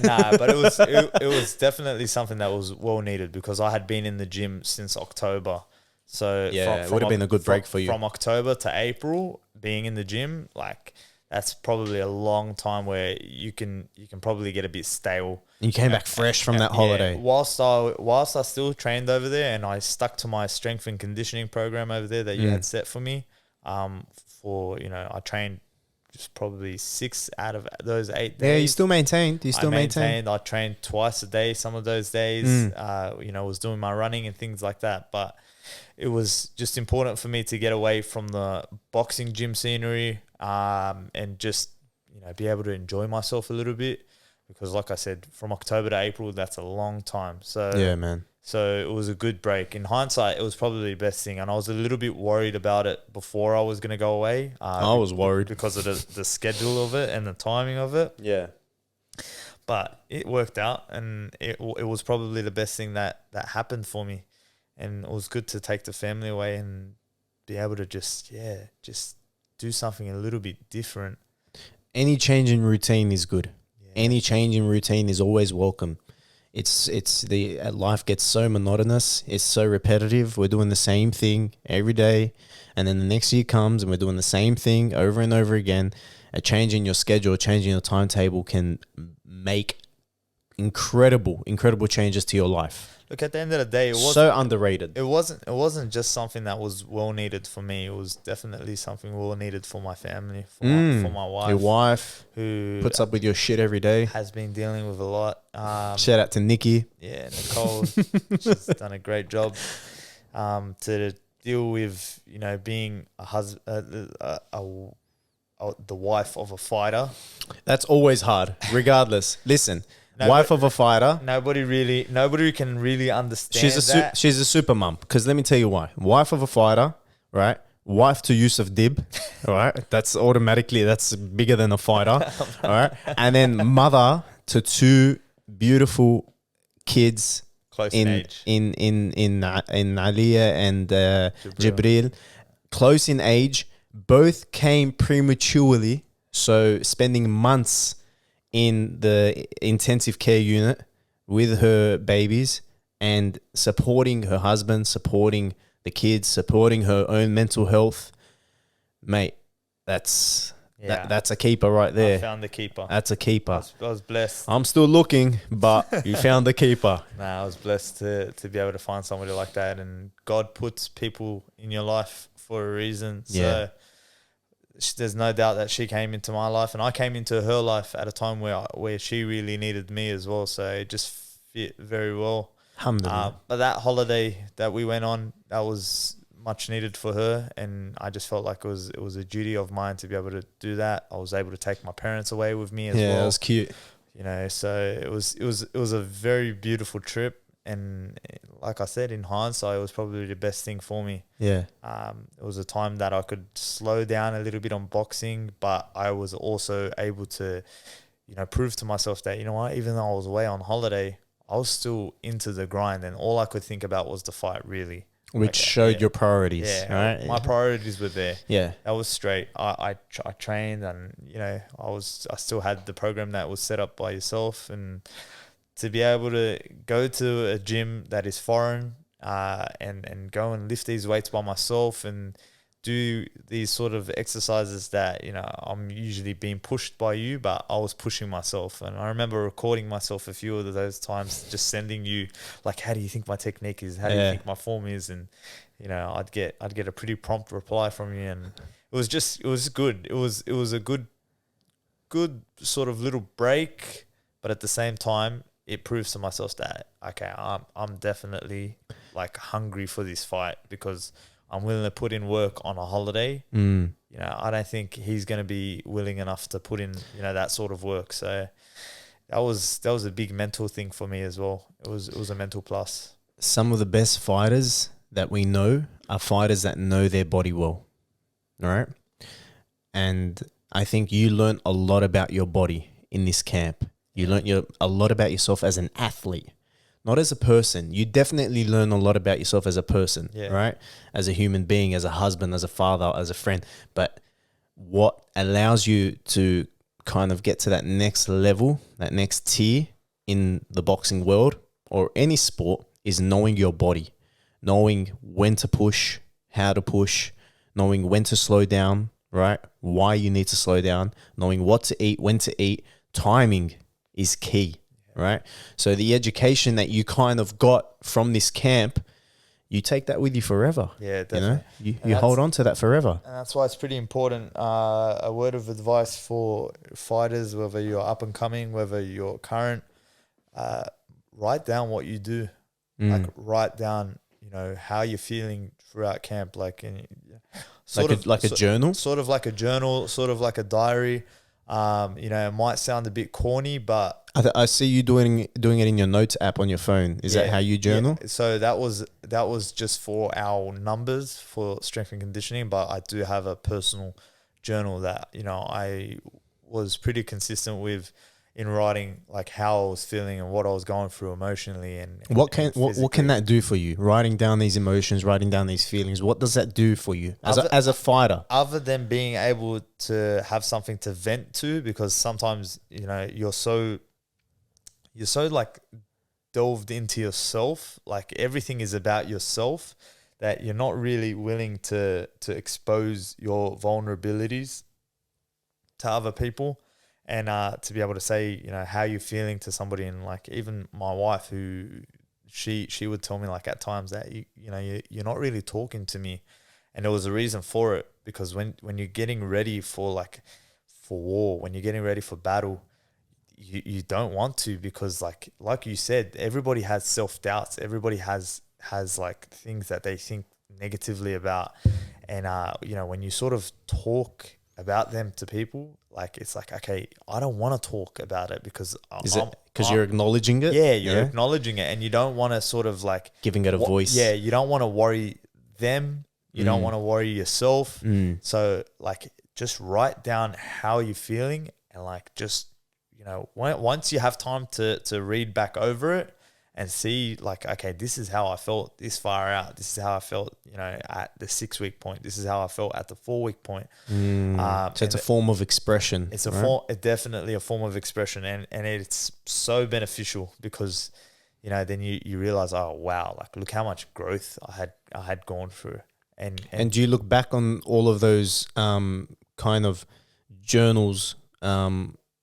Nah, but it was definitely something that was well needed because I had been in the gym since October. So it would have been a good break for you. From October to April, being in the gym, like that's probably a long time where you can probably get a bit stale. You came back fresh from that holiday. Whilst I still trained over there and I stuck to my strength and conditioning program over there that you had set for me. I trained just probably 6 out of those 8 days. Yeah, you still maintained. I trained twice a day some of those days. Was doing my running and things like that. But it was just important for me to get away from the boxing gym scenery and just be able to enjoy myself a little bit. Because like I said, from October to April, that's a long time. So yeah, man. So it was a good break. In hindsight, it was probably the best thing. And I was a little bit worried about it before I was going to go away. I was worried. Because of the schedule of it and the timing of it. Yeah. But it worked out and it was probably the best thing that happened for me. And it was good to take the family away and be able to just do something a little bit different. Any change in routine is good. Any change in routine is always welcome. Life gets so monotonous. It's so repetitive. We're doing the same thing every day. And then the next year comes and we're doing the same thing over and over again. A change in your schedule, a change in your timetable can make incredible changes to your life. Look, at the end of the day, it was so underrated. It wasn't just something that was well needed for me. It was definitely something well needed for my family, for my wife. Your wife who puts up with your shit every day. Has been dealing with a lot. Shout out to Nikki. Yeah, Nicole. She's done a great job. To deal with being a husband, the wife of a fighter. That's always hard, regardless. Listen. Wife of a fighter. Nobody can really understand that. She's a super mum. Because let me tell you why. Wife of a fighter, right? Wife to Youssef Dib, all right? That's bigger than a fighter, all right? And then mother to 2 beautiful kids. Close in age. In Aliyah and Jibril. Close in age. Both came prematurely. So spending months in the intensive care unit with her babies and supporting her husband, supporting the kids, supporting her own mental health. Mate, that's a keeper right there. I found the keeper. That's a keeper. I was blessed. I'm still looking, but you found the keeper. I was blessed to be able to find somebody like that, and God puts people in your life for a reason. Yeah. So there's no doubt that she came into my life, and I came into her life at a time where she really needed me as well. So it just fit very well. Alhamdulillah. But that holiday that we went on, that was much needed for her, and I just felt like it was a duty of mine to be able to do that. I was able to take my parents away with me as well. Yeah, it was cute. You know, so it was a very beautiful trip, and like I said, in hindsight, it was probably the best thing for me. Yeah. It was a time that I could slow down a little bit on boxing, but I was also able to, you know, prove to myself that, you know what, even though I was away on holiday, I was still into the grind, and all I could think about was the fight, really. Which showed your priorities, right? My priorities were there. Yeah. That was straight. I trained, and you know, I still had the program that was set up by yourself, and to be able to go to a gym that is foreign, and go and lift these weights by myself and do these sort of exercises that, you know, I'm usually being pushed by you, but I was pushing myself. And I remember recording myself a few of those times, just sending you like, how do you think my technique is? How do you think my form is? And, you know, I'd get a pretty prompt reply from you, and it was good. It was a good sort of little break, but at the same time, it proves to myself that, okay, I'm definitely like hungry for this fight, because I'm willing to put in work on a holiday. You know, I don't think he's going to be willing enough to put in, you know, that sort of work. So that was a big mental thing for me as well. It was a mental plus. Some of the best fighters that we know are fighters that know their body well. All right. And I think you learned a lot about your body in this camp. You learned a lot about yourself as an athlete. Not as a person. You definitely learn a lot about yourself as a person, right? As a human being, as a husband, as a father, as a friend. But what allows you to kind of get to that next level, that next tier in the boxing world or any sport, is knowing your body, knowing when to push, how to push, knowing when to slow down, right? Why you need to slow down, knowing what to eat, when to eat. Timing is key. Right. So the education that you kind of got from this camp, you take that with you forever. Yeah, definitely. You know, you hold on to that forever. And that's why it's pretty important. A word of advice for fighters, whether you're up and coming, whether you're current, write down what you do. Like write down, you know, how you're feeling throughout camp. Like a journal? Sort of like a journal, sort of like a diary. You know, it might sound a bit corny, but I see you doing it in your notes app on your phone. Is that how you journal? Yeah. So that was just for our numbers for strength and conditioning, but I do have a personal journal that, you know, I was pretty consistent with in writing like how I was feeling and what I was going through emotionally and what can that do for you? Writing down these emotions, writing down these feelings. What does that do for you as a fighter? Other than being able to have something to vent to, because sometimes, you know, you're so like delved into yourself, like everything is about yourself, that you're not really willing to expose your vulnerabilities to other people. And to be able to say, you know, how you're feeling to somebody, and like even my wife, who she would tell me like at times that you're not really talking to me, and there was a reason for it, because when you're getting ready for war, when you're getting ready for battle, you don't want to, because like you said, everybody has self-doubts, everybody has like things that they think negatively about, and you know, when you sort of talk about them to people, like it's like, okay, I don't want to talk about it, because you're acknowledging it? Yeah, you're acknowledging it, and you don't want to sort of like giving it a voice. Yeah, you don't want to worry them, you don't want to worry yourself. So like just write down how you're feeling, and like just, you know, once you have time to read back over it and see like, okay, this is how I felt this far out. This is how I felt, you know, at the 6-week point. This is how I felt at the 4-week point. So it's a form of expression. It's definitely a form of expression, and it's so beneficial, because, you know, then you realize, oh wow, like look how much growth I had gone through. And do you look back on all of those kind of journals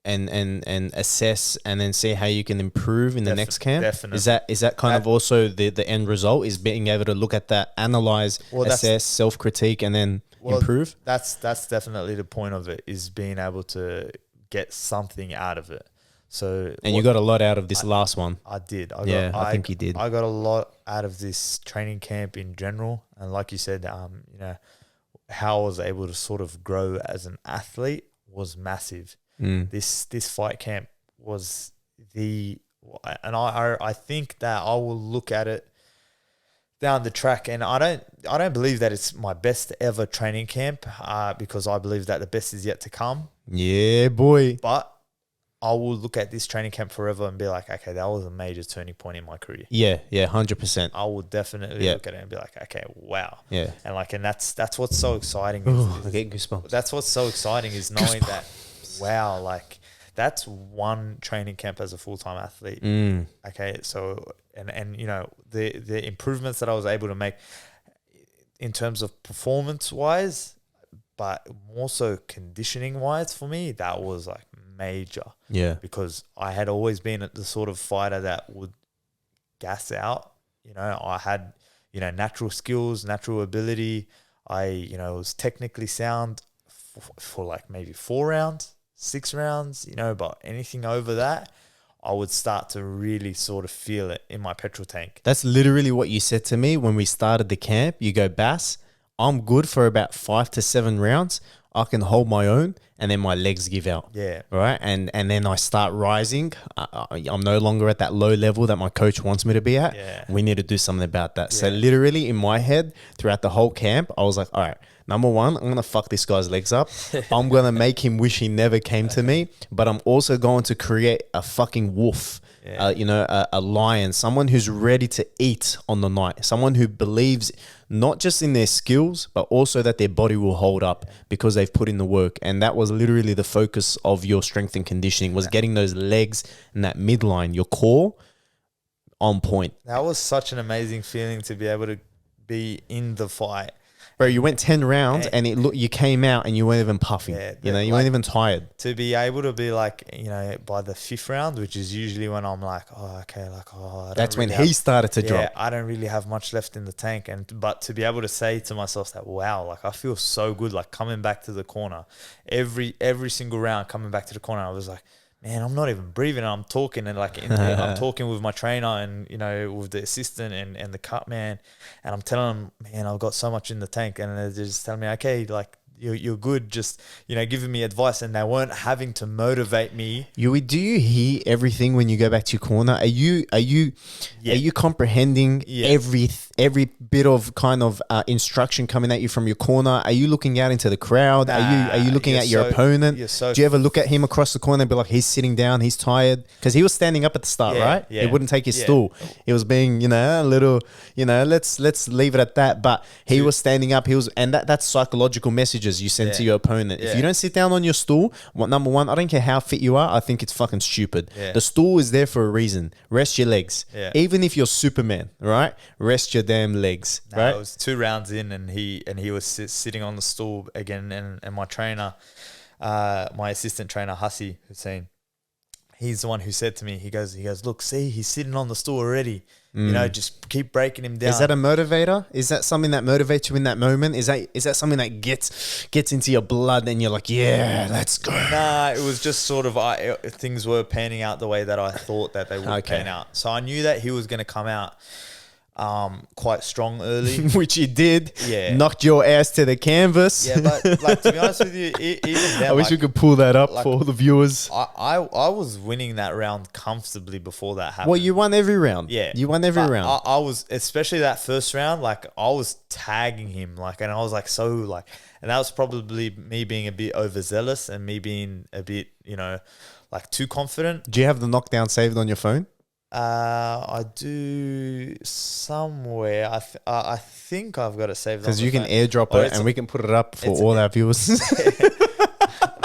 and assess and then see how you can improve in the next camp? Definitely. Is that kind of also the end result, is being able to look at that, analyze, assess, self-critique, and then improve? That's definitely the point of it, is being able to get something out of it. So, and you got a lot out of this last one. I did. I think you did. I got a lot out of this training camp in general, and like you said, how I was able to sort of grow as an athlete was massive. This fight camp was and I think that I will look at it down the track, and I don't believe that it's my best ever training camp, because I believe that the best is yet to come. Yeah, boy. But I will look at this training camp forever and be like, okay, that was a major turning point in my career. Yeah, 100%. I will definitely look at it and be like, okay, wow. Yeah. And that's what's so exciting. I get goosebumps. That's what's so exciting, is knowing that, wow, like that's one training camp as a full-time athlete. Okay, so and the improvements that I was able to make in terms of performance-wise, but more so conditioning-wise for me, that was like major. Yeah. Because I had always been the sort of fighter that would gas out. I had, natural skills, natural ability. I, was technically sound for like maybe 4 rounds, 6 rounds, but anything over that, I would start to really sort of feel it in my petrol tank. That's literally what you said to me when we started the camp. You go, Bass, I'm good for about 5 to 7 rounds. I can hold my own, and then my legs give out. Yeah. Right. And then I start rising. I'm no longer at that low level that my coach wants me to be at. Yeah. We need to do something about that. Yeah. So literally in my head, throughout the whole camp, I was like, all right, number one, I'm going to fuck this guy's legs up. I'm going to make him wish he never came to me, but I'm also going to create a fucking wolf. A lion, someone who's ready to eat on the night, someone who believes not just in their skills, but also that their body will hold up because they've put in the work. And that was literally the focus of your strength and conditioning, was getting those legs and that midline, your core, on point. That was such an amazing feeling to be able to be in the fight. Bro, you went 10 rounds and you came out and you weren't even puffing. You weren't even tired. To be able to be like, by the 5th round, which is usually when I'm like, that's when he started to drop. I don't really have much left in the tank. But to be able to say to myself that, wow, like I feel so good, like coming back to the corner, every single round coming back to the corner, I was like, man, I'm not even breathing. I'm talking and I'm talking with my trainer and, with the assistant and the cut man. And I'm telling them, man, I've got so much in the tank. And they're just telling me, okay, like you're good. Just, giving me advice. And they weren't having to motivate me. Uwee, do you hear everything when you go back to your corner? Are you comprehending every bit of kind of instruction coming at you from your corner? Are you looking out into the crowd? Are you looking at your opponent? Do you ever look at him across the corner and be like, he's sitting down, he's tired? Because he was standing up at the start, right? Yeah. He wouldn't take his stool. He was being, a little, let's leave it at that. But he was standing up. And that's psychological messages you send to your opponent. If you don't sit down on your stool, number one, I don't care how fit you are, I think it's fucking stupid. The stool is there for a reason. Rest your legs. Even if you're Superman, right? Rest your damn legs, right? It was 2 rounds in and he was sitting on the stool again, and my trainer, my assistant trainer, Hassi Hussein, he's the one who said to me, he goes, look, see, he's sitting on the stool already. Just keep breaking him down. Is that a motivator? Is that something that motivates you in that moment? Is that something that gets into your blood and you're like, yeah, let's go? Nah, it was just sort of things were panning out the way that I thought that they would pan out. So I knew that he was going to come out quite strong early. Which he did. Yeah. Knocked your ass to the canvas. Yeah, but like to be honest with you, even then, I wish we could pull that up for all the viewers. I was winning that round comfortably before that happened. Well, you won every round. Yeah. You won every round. I was, especially that first round, like I was tagging him, like, and I was like, so like, and that was probably me being a bit overzealous and me being a bit, like too confident. Do you have the knockdown saved on your phone? I do somewhere. I think I've got it saved. Because you can airdrop it and we can put it up for all our viewers.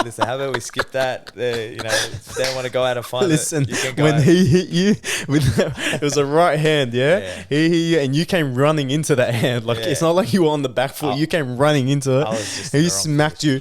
Listen, how about we skip that? If they want to go out and find Listen, it, you can go when out. he hit you, it was a right hand, yeah? He hit you and you came running into that hand. Like, it's not like you were on the back foot. You came running into it. I was just He smacked you.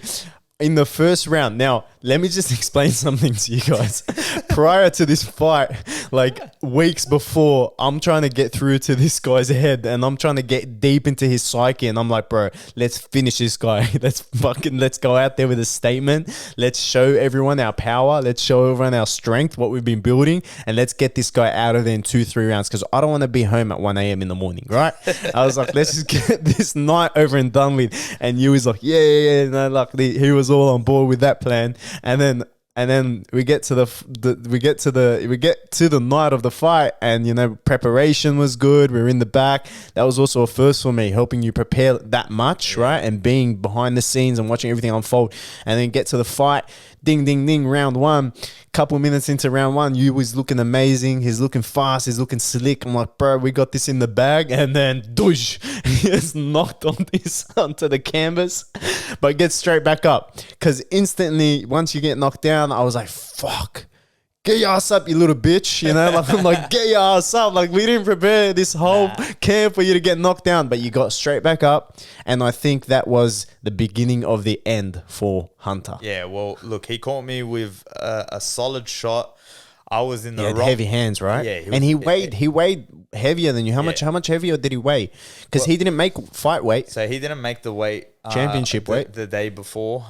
in the first round. Now, let me just explain something to you guys. Prior to this fight, like weeks before, I'm trying to get through to this guy's head and I'm trying to get deep into his psyche. And I'm like, bro, let's finish this guy. Let's go out there with a statement. Let's show everyone our power. Let's show everyone our strength, what we've been building. And let's get this guy out of there in 2-3 rounds because I don't want to be home at 1 a.m. in the morning, right? I was like, let's just get this night over and done with. And you was like, yeah. No, like he was all on board with that plan. And then we get to the night of the fight, and you know, preparation was good. We were in the back. That was also a first for me, helping you prepare that much, right? And being behind the scenes and watching everything unfold. And then get to the fight. Ding, ding, ding. Round one. Couple minutes into round one, you was looking amazing. He's looking fast. He's looking slick. I'm like, bro, we got this in the bag. And then, douche, he just knocked onto the canvas, but gets straight back up. Because instantly, once you get knocked down, I was like, fuck. Get your ass up, you little bitch. You know, like, I'm like, get your ass up. Like, we didn't prepare this whole camp for you to get knocked down, but you got straight back up. And I think that was the beginning of the end for Hunter. Yeah, well, look, he caught me with a solid shot. I was in the wrong. Heavy hands, right? Yeah, and he weighed heavier than you. How much heavier did he weigh? Because he didn't make fight weight. So he didn't make the weight championship weight the day before,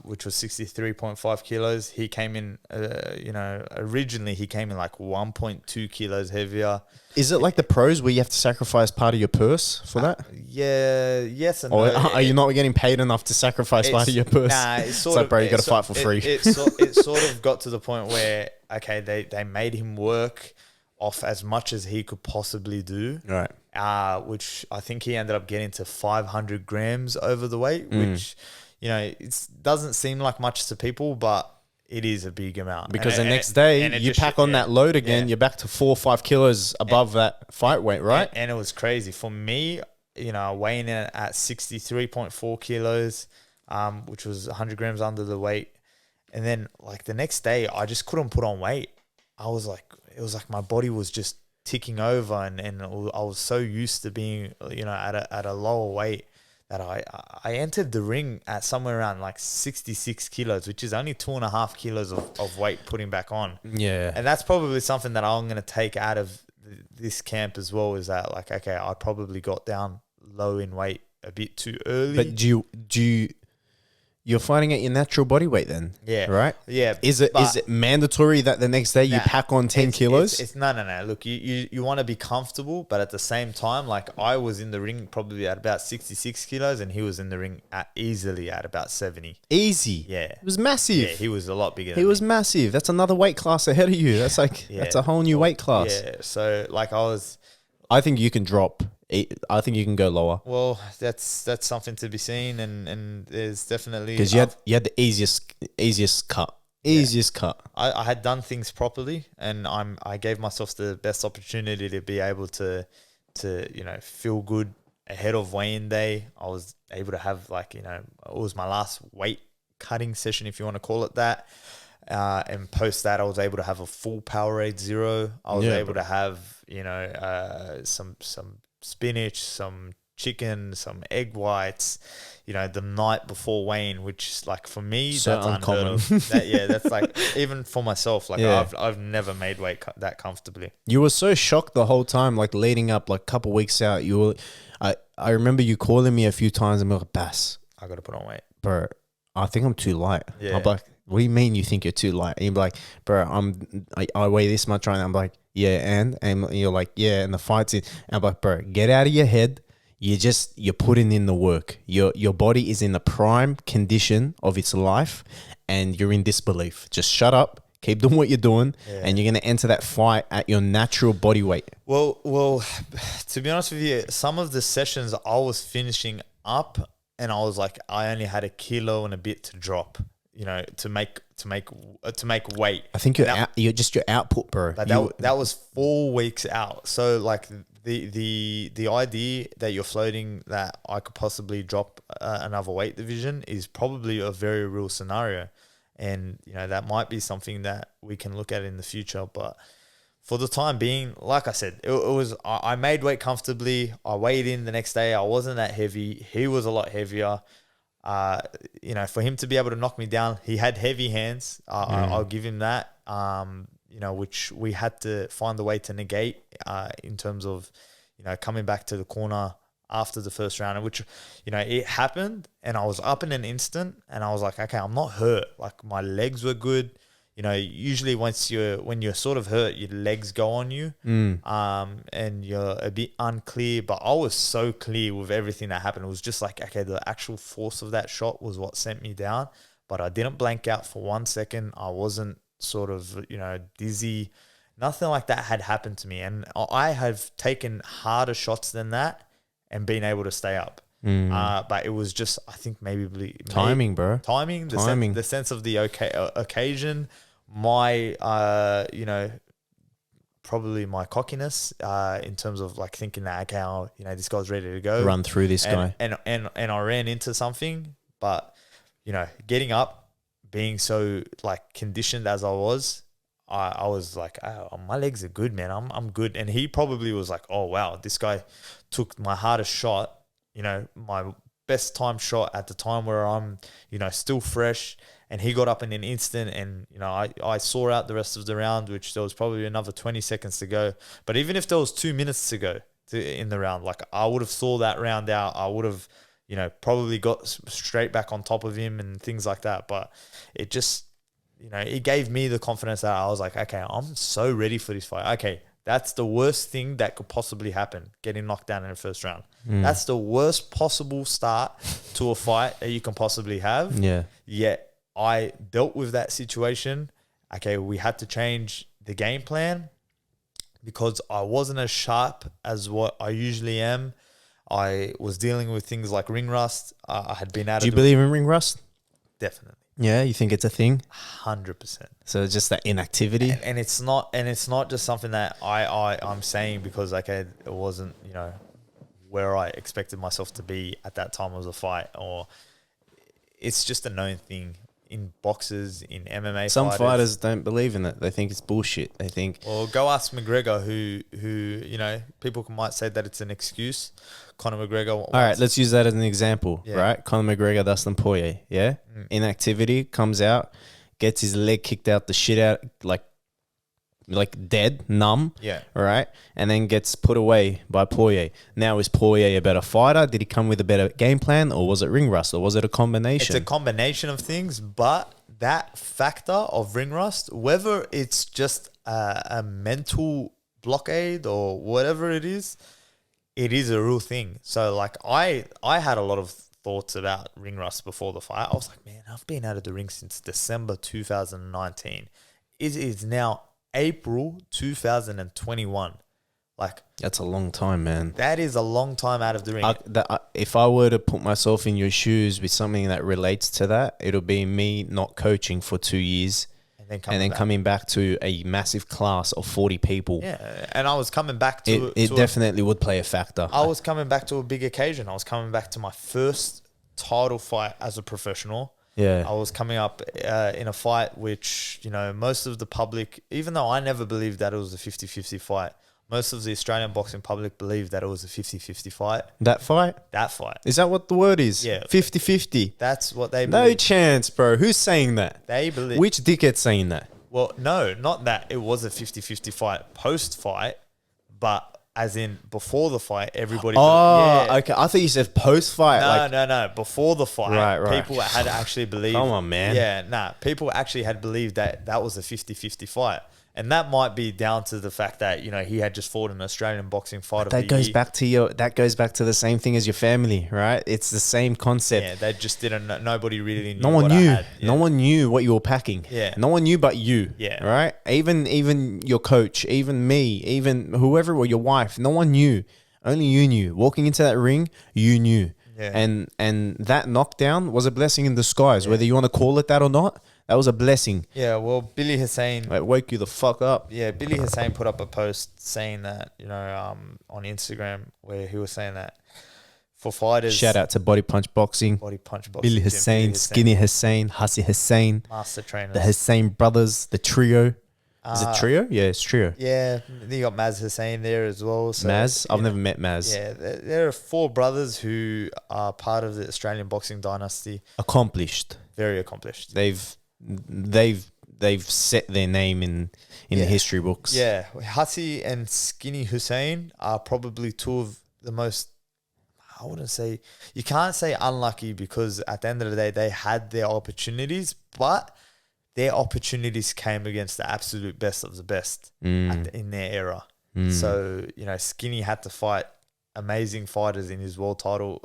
which was 63.5 kilos. He came in, originally he came in like 1.2 kilos heavier. Is it like the pros where you have to sacrifice part of your purse for that? Yes and or no. Are you not getting paid enough to sacrifice part of your purse? Nah, it's sort of, bro, you got to fight for free. It sort of got to the point where, okay, they made him work off as much as he could possibly do. Right. Which I think he ended up getting to 500 grams over the weight, which, you know, it doesn't seem like much to people, but it is a big amount. Because the next day, you pack on that load again, you're back to 4 or 5 kilos above that fight weight, right? And it was crazy. For me, you know, weighing in at 63.4 kilos, which was 100 grams under the weight. And then, like, the next day, I just couldn't put on weight. It was like my body was just ticking over, and I was so used to being, you know, at a lower weight that I entered the ring at somewhere around like 66 kilos, which is only 2.5 kilos of weight putting back on. Yeah. And that's probably something that I'm going to take out of this camp as well, is that, like, okay, I probably got down low in weight a bit too early. But you're fighting at your natural body weight then? Yeah. Right? Yeah. Is it mandatory that the next day you pack on 10 kilos? It's no. Look, you want to be comfortable, but at the same time, like, I was in the ring probably at about 66 kilos and he was in the ring easily at about 70. Easy? Yeah. It was massive. Yeah, he was a lot bigger than He me. was massive. That's another weight class ahead of you. That's like, that's a whole new weight class. Yeah. So, like, I think you can drop. I think you can go lower. Well, that's something to be seen, and there's definitely, because you had the easiest cut. Cut. I had done things properly, and I gave myself the best opportunity to be able to you know, feel good ahead of weigh-in day. I was able to have, like, you know, it was my last weight cutting session, if you want to call it that. And post that, I was able to have a full Powerade Zero. I was able to have, you know, some spinach, some chicken, some egg whites, you know, the night before weigh-in, which, like, for me, so that's uncommon. Unheard of. That's like, even for myself, like, I've never made weight that comfortably. You were so shocked the whole time, like, leading up, like, a couple weeks out. I remember you calling me a few times and be like, Bass, I got to put on weight, bro. I think I'm too light. Yeah. I'm like, what do you mean you think you're too light? And you're like, bro, I weigh this much right now. I'm like, yeah, and you're like, yeah, and the fight's in. And I'm like, bro, get out of your head. You're putting in the work. Your body is in the prime condition of its life, and you're in disbelief. Just shut up. Keep doing what you're doing, and you're going to enter that fight at your natural body weight. Well, to be honest with you, some of the sessions I was finishing up, and I was like, I only had 1 kilo and a bit to drop, you know, to make weight. I think you're just your output, bro. But that was 4 weeks out. So, like, the idea that you're floating that I could possibly drop another weight division is probably a very real scenario. And, you know, that might be something that we can look at in the future. But for the time being, like I said, I made weight comfortably. I weighed in the next day. I wasn't that heavy. He was a lot heavier. You know, for him to be able to knock me down, he had heavy hands. I'll give him that. You know, which we had to find a way to negate in terms of, you know, coming back to the corner after the first round, which, you know, it happened and I was up in an instant and I was like, okay, I'm not hurt. Like my legs were good. You know, usually when you're sort of hurt, your legs go on you, and you're a bit unclear. But I was so clear with everything that happened. It was just like, okay, the actual force of that shot was what sent me down. But I didn't blank out for 1 second. I wasn't sort of, you know, dizzy. Nothing like that had happened to me. And I have taken harder shots than that and been able to stay up. But it was just, I think maybe timing, bro. Timing, the sense of the occasion. My, you know, probably my cockiness in terms of like thinking that, okay, you know, this guy's ready to go. Run through this guy. And I ran into something, but, you know, getting up, being so like conditioned as I was like, oh, my legs are good, man. I'm good. And he probably was like, oh, wow, this guy took my hardest shot, you know, my best time shot at the time where I'm, you know, still fresh. And he got up in an instant and, you know, I saw out the rest of the round, which there was probably another 20 seconds to go. But even if there was 2 minutes to go in the round, like I would have saw that round out. I would have, you know, probably got straight back on top of him and things like that. But it just, you know, it gave me the confidence that I was like, okay, I'm so ready for this fight. Okay, that's the worst thing that could possibly happen, getting knocked down in the first round. That's the worst possible start to a fight that you can possibly have. Yeah. Yet I dealt with that situation. Okay, we had to change the game plan because I wasn't as sharp as what I usually am. I was dealing with things like ring rust. I had been out of. Do you believe in ring rust? Definitely. Yeah, you think it's a thing? 100%. So it's just that inactivity, and it's not just something that I'm saying because okay, it wasn't, you know, where I expected myself to be at that time of the fight, or it's just a known thing in boxers, in MMA. Some fighters don't believe in it. They think it's bullshit. They think. Well, go ask McGregor, who you know, people might say that it's an excuse. Conor McGregor. All right, let's use that as an example, right? Conor McGregor, Dustin Poirier, yeah? Inactivity, comes out, gets his leg kicked out the shit out, like dead, numb, all right? And then gets put away by Poirier. Now, is Poirier a better fighter? Did he come with a better game plan, or was it ring rust, or was it a combination? It's a combination of things, but that factor of ring rust, whether it's just a mental blockade or whatever it is a real thing. So like I had a lot of thoughts about ring rust before the fight. I was like, man, I've been out of the ring since December 2019. It is now April 2021. Like, that's a long time, man. That is a long time out of the ring. If I were to put myself in your shoes with something that relates to that, it'll be me not coaching for 2 years and then coming back to a massive class of 40 people. Yeah, and I was coming back to... It definitely would play a factor. I was coming back to a big occasion. I was coming back to my first title fight as a professional. Yeah. I was coming up in a fight which, you know, most of the public, even though I never believed that it was a 50-50 fight, most of the Australian boxing public believed that it was a 50-50 fight. That fight? That fight. Is that what the word is? Yeah. 50-50. That's what they believe. No chance, bro. Who's saying that? They believe. Which dickhead's saying that? Well, no, not that it was a 50-50 fight post-fight, but as in before the fight, everybody... Okay. I thought you said post-fight. No. Before the fight, right. People had actually believed... Come on, man. Yeah, people actually had believed that was a 50-50 fight. And that might be down to the fact that, you know, he had just fought an Australian boxing fight of the year. That goes back to the same thing as your family, right? It's the same concept. Yeah, they just didn't. Nobody really knew. No one what knew. I had. Yeah. No one knew what you were packing. Yeah. No one knew but you. Yeah. Right. Even your coach, even me, even whoever, or your wife. No one knew. Only you knew. Walking into that ring, you knew. Yeah. And that knockdown was a blessing in disguise. Whether you want to call it that or not, that was a blessing. Yeah, well, Billy Hussein... It woke you the fuck up. Yeah, Billy Hussein put up a post saying that, you know, on Instagram, where he was saying that for fighters... Shout out to Body Punch Boxing. Body Punch Boxing. Billy Hussein, Skinny Hussein, Hussey Hussein. Master trainers. The Hussein brothers, the trio. Is it trio? Yeah, it's trio. Yeah, then you got Maz Hussein there as well. So, Maz? I've you never know, met Maz. Yeah, there are four brothers who are part of the Australian boxing dynasty. Accomplished. Very accomplished. They've set their name in the history books. Yeah, Hassi and Skinny Hussein are probably two of the most, I wouldn't say, you can't say unlucky, because at the end of the day, they had their opportunities, but their opportunities came against the absolute best of the best in their era. So, you know, Skinny had to fight amazing fighters in his world title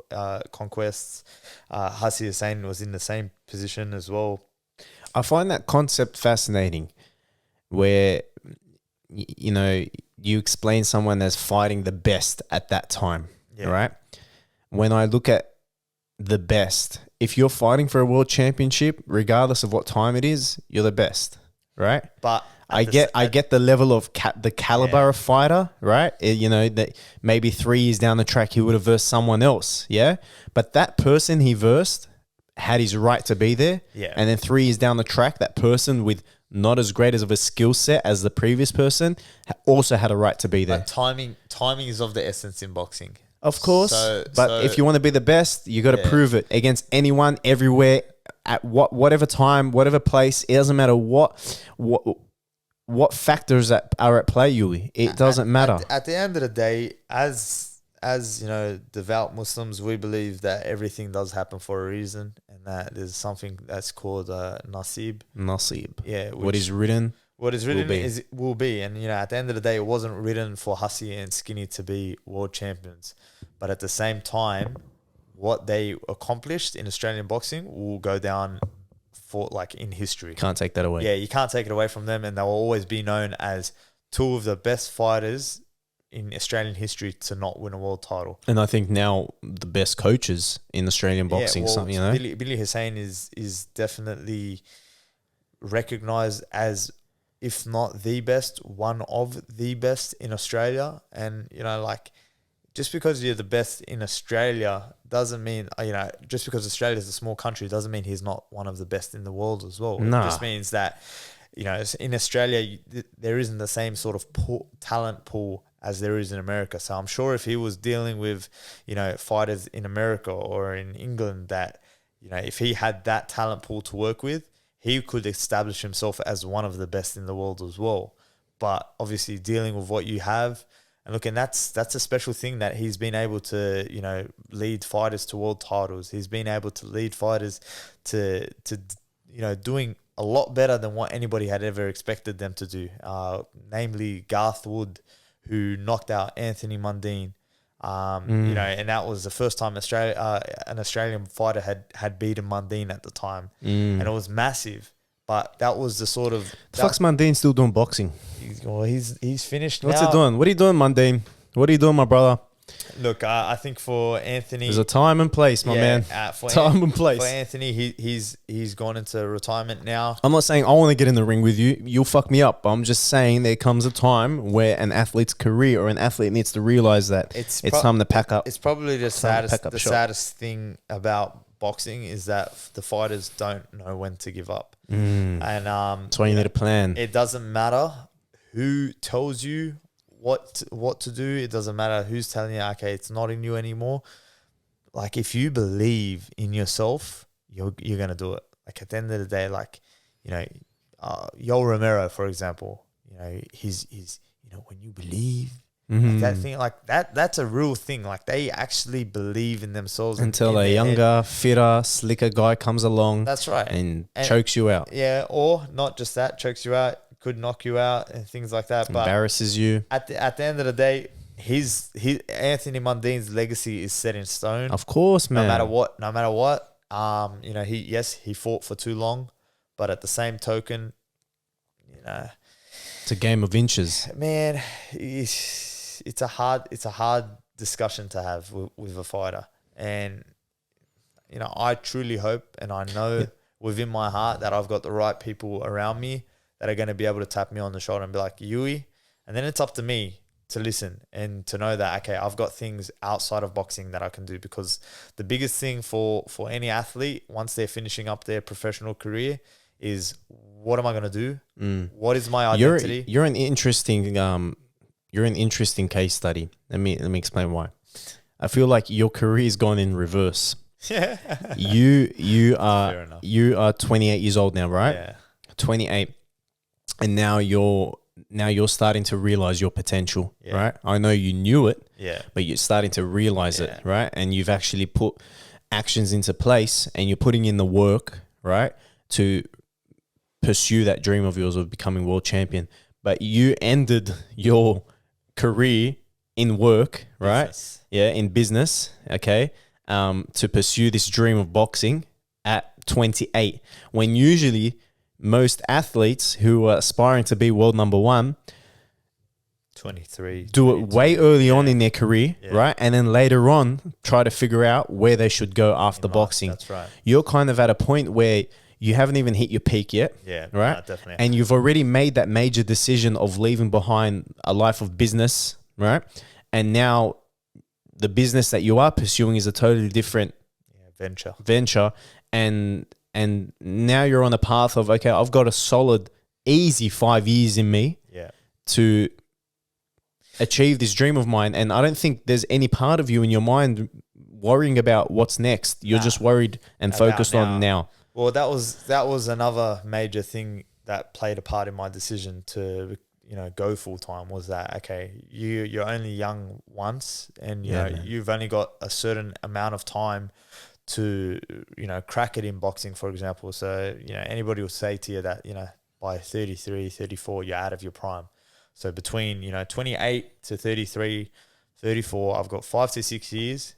conquests. Hassi Hussein was in the same position as well. I find that concept fascinating, where you know, you explain someone as fighting the best at that time, right? When I look at the best, if you're fighting for a world championship, regardless of what time it is, you're the best, right? But I get the level of the caliber of fighter, right? You know, that maybe 3 years down the track he would have versed someone else, yeah. But that person he versed had his right to be there, and then 3 years down the track, that person with not as great as of a skill set as the previous person also had a right to be there. But timing is of the essence in boxing. Of course, but if you want to be the best, you got to prove it against anyone, everywhere, at whatever time, whatever place. It doesn't matter what factors that are at play, Uwee. It doesn't matter. At the end of the day, as you know, devout Muslims, we believe that everything does happen for a reason, and that there's something that's called nasib. Nasib. Yeah. What is written will be. And, you know, at the end of the day, it wasn't written for Hassi and Skinny to be world champions. But at the same time, what they accomplished in Australian boxing will go down for, like, in history. Can't take that away. Yeah, you can't take it away from them. And they will always be known as two of the best fighters in Australian history to not win a world title. And I think now the best coaches in Australian boxing, you know? Billy Hussein is definitely recognised as, if not the best, one of the best in Australia. And, you know, like, just because you're the best in Australia doesn't mean, you know, just because Australia is a small country doesn't mean he's not one of the best in the world as well. Nah. It just means that, you know, in Australia, there isn't the same sort of talent pool as there is in America. So I'm sure if he was dealing with, you know, fighters in America or in England, that, you know, if he had that talent pool to work with, he could establish himself as one of the best in the world as well. But obviously dealing with what you have, and look, and that's a special thing that he's been able to, you know, lead fighters to world titles. He's been able to lead fighters to you know, doing a lot better than what anybody had ever expected them to do. Namely Garth Wood, who knocked out Anthony Mundine. You know, and that was the first time an Australian fighter had beaten Mundine at the time, and it was massive. But that was the sort of fuck's Mundine still doing boxing? He's finished. What's now. he doing? What are you doing, Mundine? What are you doing, my brother? Look, I think for Anthony, there's a time and place, my man. Time and place. For Anthony, he's gone into retirement now. I'm not saying I want to get in the ring with you. You'll fuck me up. But I'm just saying there comes a time where an athlete's career or an athlete needs to realize that it's time to pack up. It's probably the saddest thing about boxing is that the fighters don't know when to give up. And that's why you need a plan. It doesn't matter who tells you what to do. It doesn't matter who's telling you, okay, it's not in you anymore. Like, if you believe in yourself, you're gonna do it. Like, at the end of the day, like, you know, Yoel Romero, for example, you know, he's you know, when you believe, like that thing, like that's a real thing. Like, they actually believe in themselves until a younger, fitter, slicker guy comes along. That's right, and chokes you out. Yeah, or not just that, chokes you out, could knock you out and things like that. But embarrasses you. At the end of the day, his Anthony Mundine's legacy is set in stone. Of course, man. No matter what. You know, he fought for too long, but at the same token, you know, it's a game of inches. Man, it's a hard discussion to have with a fighter. And, you know, I truly hope, and I know within my heart, that I've got the right people around me that are going to be able to tap me on the shoulder and be like, Uwee. And then it's up to me to listen and to know that, okay, I've got things outside of boxing that I can do. Because the biggest thing for any athlete, once they're finishing up their professional career, is what am I going to do? What is my identity? You're an interesting case study. Let me explain why. I feel like your career has gone in reverse. Yeah. You Fair enough. are 28 years old now, right? Yeah. 28, and now you're starting to realize your potential, right? I know you knew it, but you're starting to realize it, right? And you've actually put actions into place, and you're putting in the work, right, to pursue that dream of yours of becoming world champion. But you ended your career in work, right? Business. Yeah, in business, okay, to pursue this dream of boxing at 28, when usually most athletes who are aspiring to be world number one 23 do 22. it way early on in their career, right? And then later on try to figure out where they should go after boxing. That's right. You're kind of at a point where you haven't even hit your peak yet, right? No, definitely. And you've already made that major decision of leaving behind a life of business, right? And now the business that you are pursuing is a totally different venture, and now you're on a path of, okay, I've got a solid, easy 5 years in me to achieve this dream of mine. And I don't think there's any part of you in your mind worrying about what's next. You're just worried and focused on now. Well, that was another major thing that played a part in my decision to go full time, was that, okay, you're only young once, and you've only got a certain amount of time to crack it in boxing, for example. So anybody will say to you that by 33, 34 you're out of your prime. So between 28 to 33, 34, I've got 5 to 6 years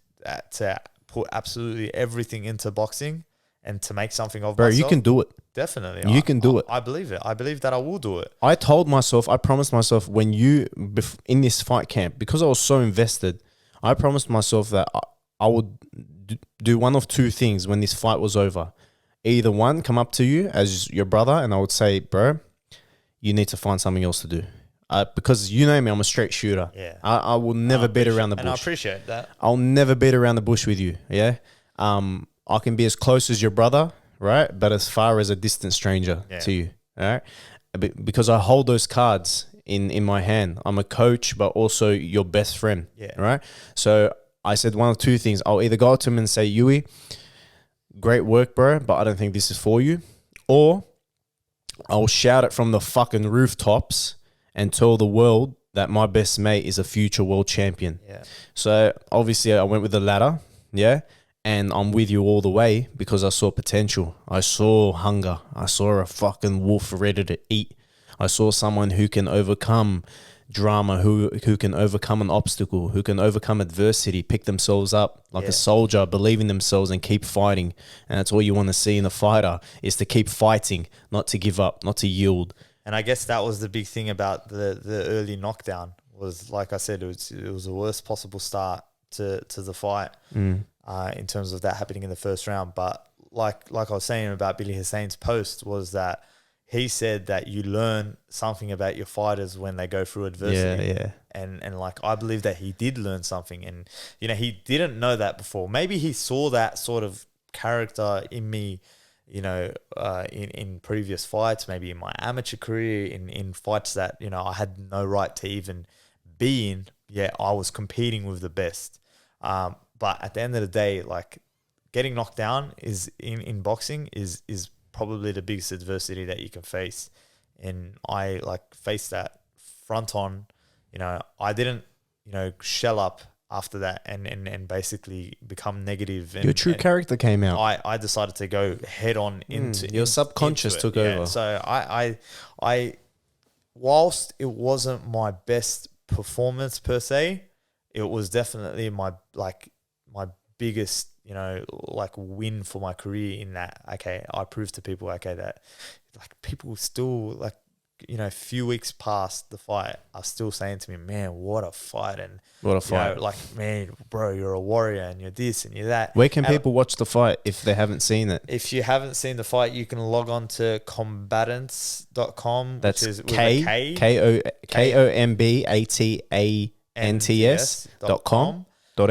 to put absolutely everything into boxing and to make something of myself. You can do it. Definitely. You can do it. I believe it. I believe that I will do it. I promised myself in this fight camp, because I was so invested, I promised myself that I would do one of two things when this fight was over. Either one, come up to you as your brother, and I would say, bro, you need to find something else to do. Because you know me, I'm a straight shooter. Yeah. I will never beat around the bush. And I appreciate that. I'll never beat around the bush with you. Yeah. I can be as close as your brother, right? But as far as a distant stranger to you. All right. Because I hold those cards in my hand. I'm a coach, but also your best friend. Yeah. Right. So I said one of two things. I'll either go up to him and say, Uwee, great work, bro, but I don't think this is for you. Or I'll shout it from the fucking rooftops and tell the world that my best mate is a future world champion. Yeah. So obviously I went with the latter. Yeah. And I'm with you all the way because I saw potential. I saw hunger. I saw a fucking wolf ready to eat. I saw someone who can overcome drama, who can overcome an obstacle, who can overcome adversity, pick themselves up like a soldier, believe in themselves and keep fighting. And that's all you want to see in a fighter, is to keep fighting, not to give up, not to yield. And I guess that was the big thing about the early knockdown, was, like I said, it was the worst possible start to the fight in terms of that happening in the first round. But like I was saying about Billy Hussein's post, was that he said that you learn something about your fighters when they go through adversity. Yeah. And like, I believe that he did learn something, and he didn't know that before. Maybe he saw that sort of character in me, in previous fights, maybe in my amateur career, in fights that, I had no right to even be in. Yeah, I was competing with the best. But at the end of the day, like, getting knocked down is in boxing is probably the biggest adversity that you can face. And I faced that front on. I didn't, shell up after that and basically become negative. And, your true character came out. I decided to go head on into your subconscious took over. So I whilst it wasn't my best performance per se, it was definitely my biggest win for my career, in that, okay, I proved to people, okay, that people still a few weeks past the fight are still saying to me, man, what a fight. And what a fight. Man, bro, you're a warrior and you're this and you're that. Where can people watch the fight if they haven't seen it? If you haven't seen the fight, you can log on to combatants.com. That's which is KOMBATANTS.com. Or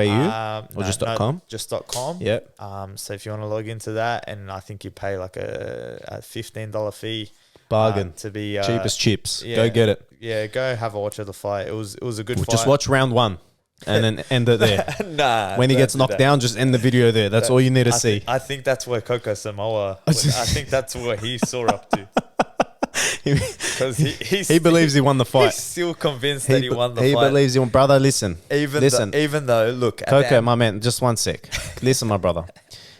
just .com? Just .com. Yep. So if you want to log into that, and I think you pay like a $15 fee Bargain. To be Cheapest chips. yeah. Go get it. Yeah, go have a watch of the fight. It was a good fight. Just watch round 1 and then end it there. Nah. When he gets knocked down, just end the video there. That's all you need to see. I think that's where Coco Samoa. I think that's where he saw up to. Because he believes he won the fight. He's still convinced that he won the fight. He believes he won. Brother, listen. Even though, look, Coco, my man, just one sec. Listen, my brother.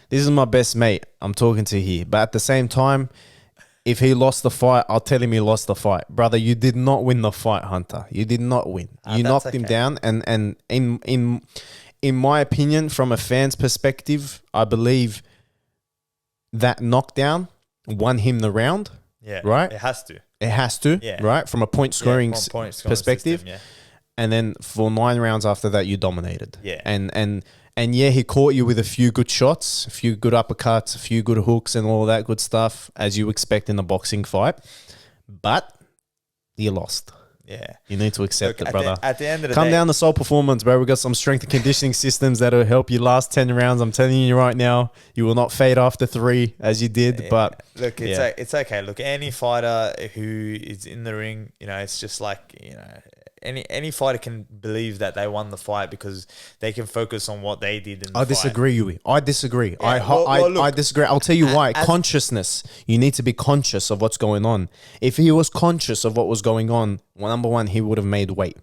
This is my best mate I'm talking to here. But at the same time, if he lost the fight, I'll tell him he lost the fight. Brother, you did not win the fight, Hunter. You did not win. You knocked him down. And in my opinion, from a fan's perspective, I believe that knockdown won him the round. Yeah. Right? It has to. It has to. Yeah. Right? From a point scoring perspective. System, yeah. And then for 9 rounds after that, you dominated. Yeah. And yeah, he caught you with a few good shots, a few good uppercuts, a few good hooks and all that good stuff, as you expect in a boxing fight. But you lost. Yeah. You need to accept it, brother. At the end of the day. Come down to Soul Performance, bro. We got some strength and conditioning systems that will help you last 10 rounds. I'm telling you right now, you will not fade after 3 as you did. Yeah. But look, it's okay. Look, any fighter who is in the ring, it's just like, any fighter can believe that they won the fight because they can focus on what they did in the fight. I disagree, Uwee. I disagree. Yeah, I disagree. I'll tell you why. Consciousness. You need to be conscious of what's going on. If he was conscious of what was going on, number 1, he would have made weight.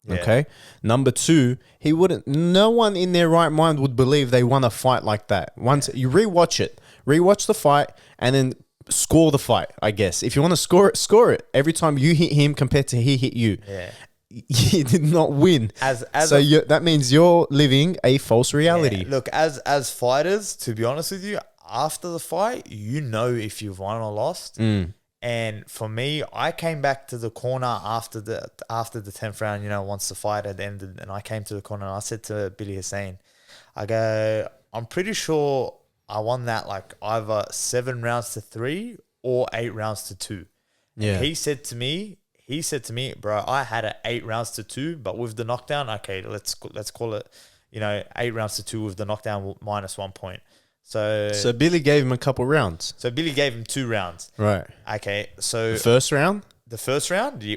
Yeah. Okay. Number 2, he wouldn't. No one in their right mind would believe they won a fight like that. Once you rewatch the fight, and then score the fight. I guess if you want to score it. Every time you hit him compared to he hit you. Yeah. You did not win. That means you're living a false reality. Yeah, look, as fighters, to be honest with you, after the fight, if you've won or lost. And for me, I came back to the corner after the 10th round. Once the fight had ended, and I came to the corner and I said to Billy Hussein, I go, I'm pretty sure I won that like either 7 rounds to 3 or 8 rounds to 2. Yeah. And he said to me, bro, I had it 8 rounds to 2, but with the knockdown, okay, let's call it, 8 rounds to 2 with the knockdown minus 1 point. So Billy gave him a couple rounds. So Billy gave him 2 rounds. Right. Okay. So the first round,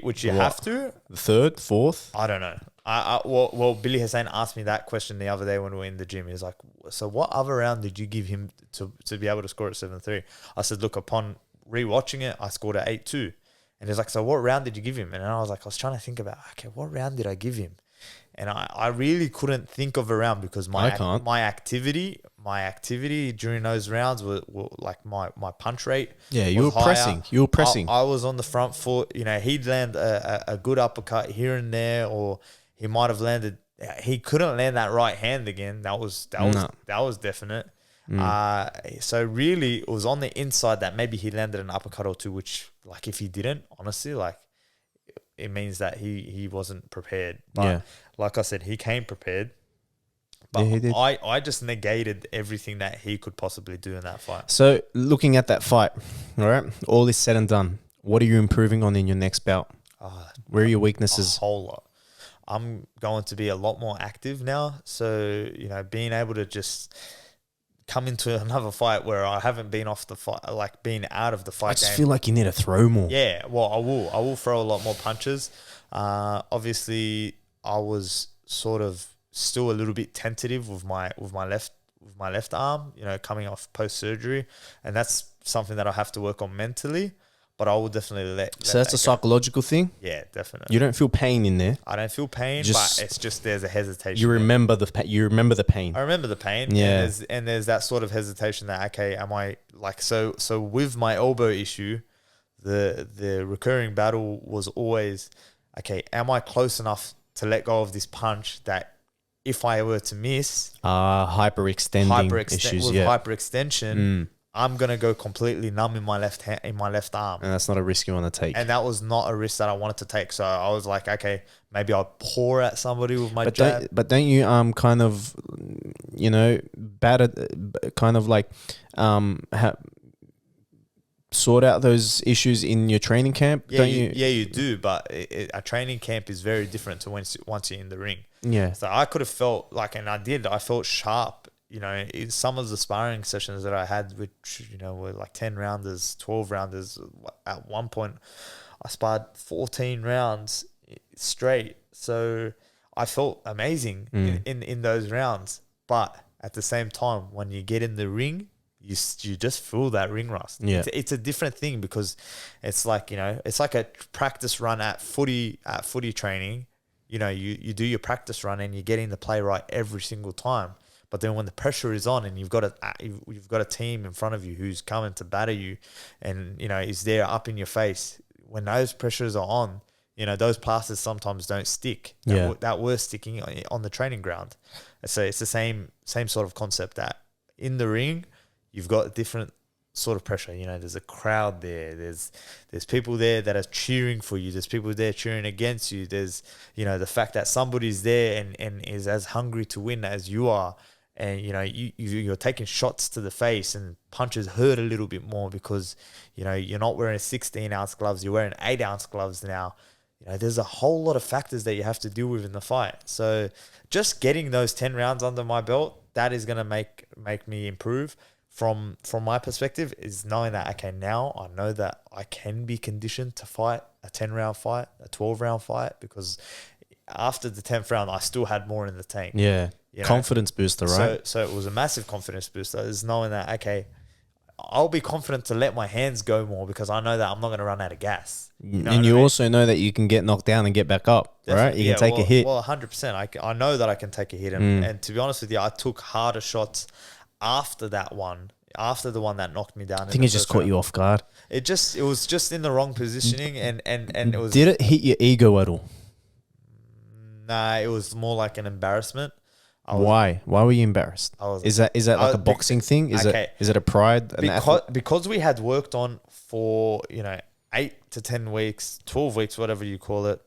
which you have to. The third, fourth. I don't know. Well, Billy Hussein asked me that question the other day when we were in the gym. He was like, so what other round did you give him to be able to score at 7-3? I said, look, upon rewatching it, I scored at 8-2. And he's like, so what round did you give him? And I was like, I was trying to think about, okay, what round did I give him? And I really couldn't think of a round because my activity during those rounds were like my punch rate. Yeah, you were pressing. You were pressing. I was on the front foot. He'd land a good uppercut here and there, or he might have landed. He couldn't land that right hand again. That was definite. So really, it was on the inside that maybe he landed an uppercut or 2, which, like, if he didn't, honestly, like, it means that he wasn't prepared. But like I said, he came prepared. But he did. I just negated everything that he could possibly do in that fight. So looking at that fight, all right, all is said and done, what are you improving on in your next bout? Where are your weaknesses? A whole lot. I'm going to be a lot more active now. So, being able to just come into another fight where I haven't been off the fight, like being out of the fight. I just feel like you need to throw more. Yeah, well, I will throw a lot more punches. Obviously, I was sort of still a little bit tentative with my left arm, coming off post surgery, and that's something that I have to work on mentally. But I will definitely let So that's a psychological thing? Yeah, definitely. You don't feel pain in there? I don't feel pain, but it's just there's a hesitation. You remember the pain. I remember the pain. Yeah. And there's that sort of hesitation that, okay, am I like, so with my elbow issue, the recurring battle was always, okay, am I close enough to let go of this punch that if I were to miss, hyperextending issues, with hyperextension, I'm gonna go completely numb in my left hand, in my left arm, and that's not a risk you want to take. And that was not a risk that I wanted to take. So I was like, okay, maybe I'll pour at somebody with my jab. Don't you kind of, sort out those issues in your training camp? Yeah, you do. But a training camp is very different to once you're in the ring. Yeah. So I could have felt like, and I did. I felt sharp, some of the sparring sessions that I had, which, were like 10 rounders, 12 rounders, at one point I sparred 14 rounds straight. So I felt amazing in those rounds. But at the same time, when you get in the ring, you just feel that ring rust. Yeah. It's a different thing, because it's like, it's like a practice run at footy training. You do your practice run and you're getting the play right every single time. But then when the pressure is on and you've got a team in front of you who's coming to batter you, and is there up in your face, when those pressures are on, those passes sometimes don't stick. That were sticking on the training ground. So it's the same sort of concept, that in the ring you've got a different sort of pressure. There's a crowd there. There's people there that are cheering for you. There's people there cheering against you. There's the fact that somebody's there and is as hungry to win as you are. And you're taking shots to the face, and punches hurt a little bit more because you're not wearing 16-ounce gloves. You're wearing 8-ounce gloves now. There's a whole lot of factors that you have to deal with in the fight. So just getting those 10 rounds under my belt, that is going to make me improve. From my perspective, is knowing that, okay, now I know that I can be conditioned to fight a 10-round fight, a 12-round fight, because after the 10th round, I still had more in the tank. Yeah. Confidence booster, right? So it was a massive confidence booster. Is knowing that, okay, I'll be confident to let my hands go more, because I know that I'm not going to run out of gas. And you also know that you can get knocked down and get back up, right? You can take a hit. Well, 100%. I know that I can take a hit. And to be honest with you, I took harder shots after that one, after the one that knocked me down. I think it just caught you off guard. It was just in the wrong positioning, and it was. Did it hit your ego at all? Nah, it was more like an embarrassment. Why were you embarrassed? Is that like a boxing thing? Is it a pride? Because we had worked on for 8 to 10 weeks, 12 weeks, whatever you call it,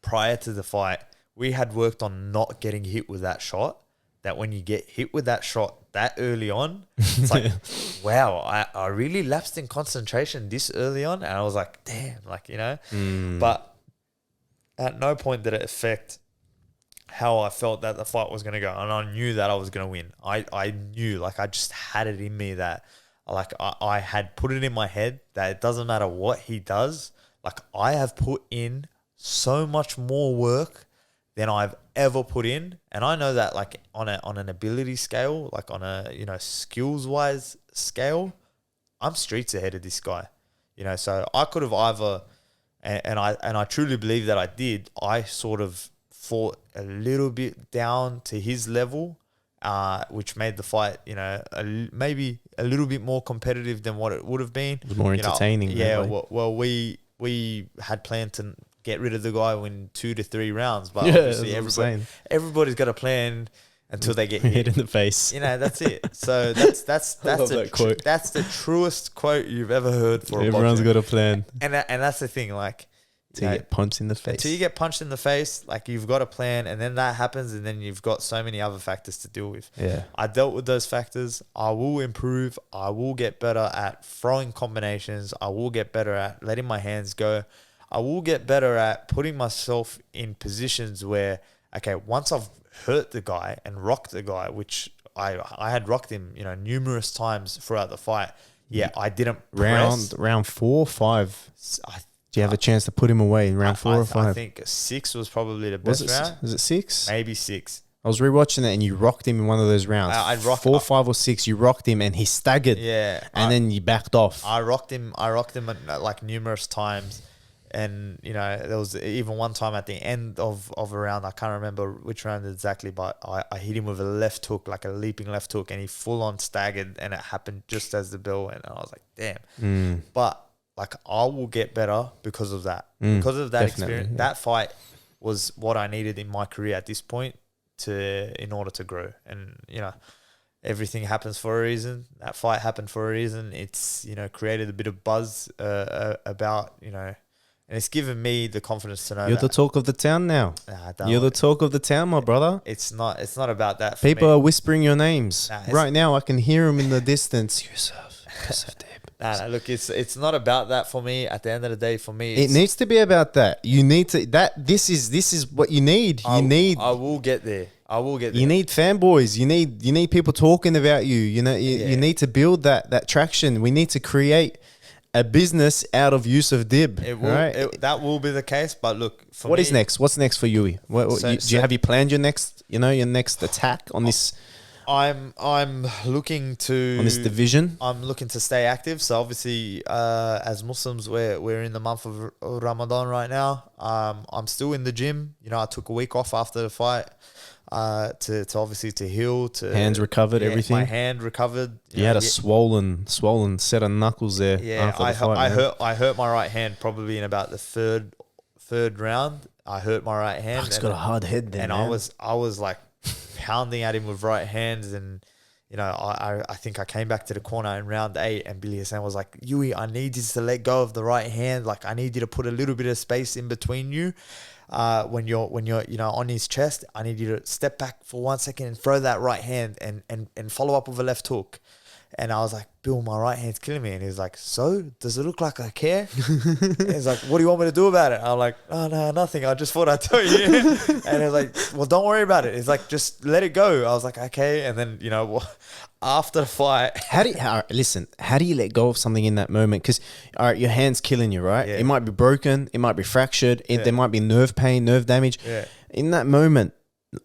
prior to the fight. We had worked on not getting hit with that shot. That when you get hit with that shot that early on, it's like, wow, I really lapsed in concentration this early on. And I was like, damn, But at no point did it affect how I felt that the fight was going to go. And I knew that I was going to win. I knew, I just had it in me that, I had put it in my head that it doesn't matter what he does. I have put in so much more work than I've ever put in. And I know that on an ability scale, on a skills wise scale, I'm streets ahead of this guy. So I could have either, and I truly believe that I did, I sort of fought a little bit down to his level, which made the fight, maybe a little bit more competitive than what it would have been. More entertaining. Yeah. Well, we had planned to get rid of the guy in 2 to 3 rounds, but obviously everybody's got a plan until they get hit in the face. That's it. So that's the truest quote you've ever heard for everyone's got a plan. And that's the thing, till you get punched in the face. Until you get punched in the face, you've got a plan, and then that happens, and then you've got so many other factors to deal with. Yeah. I dealt with those factors. I will improve. I will get better at throwing combinations. I will get better at letting my hands go. I will get better at putting myself in positions where, okay, once I've hurt the guy and rocked the guy, which I had rocked him, numerous times throughout the fight. Yeah, I didn't press. Round 4 or 5. Do you have a chance to put him away in round 4 or 5? I think 6 was probably the best round. Was it 6? Maybe 6. I was rewatching it and you rocked him in one of those rounds. I rocked 4, 5 or 6. You rocked him and he staggered. Yeah. And then you backed off. I rocked him numerous times. And, there was even one time at the end of a round, I can't remember which round exactly, but I hit him with a left hook, a leaping left hook, and he full on staggered, and it happened just as the bell went. And I was like, damn. But, I will get better because of that. Because of that experience. Yeah. That fight was what I needed in my career at this point in order to grow. And, everything happens for a reason. That fight happened for a reason. It's, created a bit of buzz about, and it's given me the confidence to know you're the talk of the town now. You're the talk of the town, my brother. It's not about that. People are whispering your names right now. I can hear them in the distance. Youssef Dib. Look, it's not about that for me. At the end of the day, for me, it needs to be about that. You need to. This is what you need. I will get there. I will get there. You need fanboys. You need people talking about you. You know, you need to build that traction. We need to create a business out of Youssef Dib. It will, right? that will be the case. But look, for What me, is next? What's next for Uwee? Do you have you planned your next attack on this? I'm looking to On this division? I'm looking to stay active. So obviously, as Muslims, we're in the month of Ramadan right now. I'm still in the gym. You know, I took a week off after the fight, to obviously to heal, to Hands recovered, everything. My hand recovered. You had a swollen set of knuckles there. Yeah, after the fight, I hurt my right hand probably in about the third round. I hurt my right hand. It's got a hard head there, and man. I was like pounding at him with right hands, and you know, I think I came back to the corner in round 8, and Billy Hassan was like, Uwee, I need you to let go of the right hand. Like, I need you to put a little bit of space in between you. When you're on his chest, I need you to step back for 1 second and throw that right hand and follow up with a left hook. And I was like, Bill, my right hand's killing me. And he was like, so does it look like I care? And he's like, what do you want me to do about it? I'm like, oh, no, nothing. I just thought I'd tell you. And he's like, well, don't worry about it. He's like, just let it go. I was like, okay. And then, you know, after the fight, how do you let go of something in that moment? Because all right, your hand's killing you, right? Yeah. It might be broken, it might be fractured, there might be nerve pain, nerve damage. Yeah. In that moment,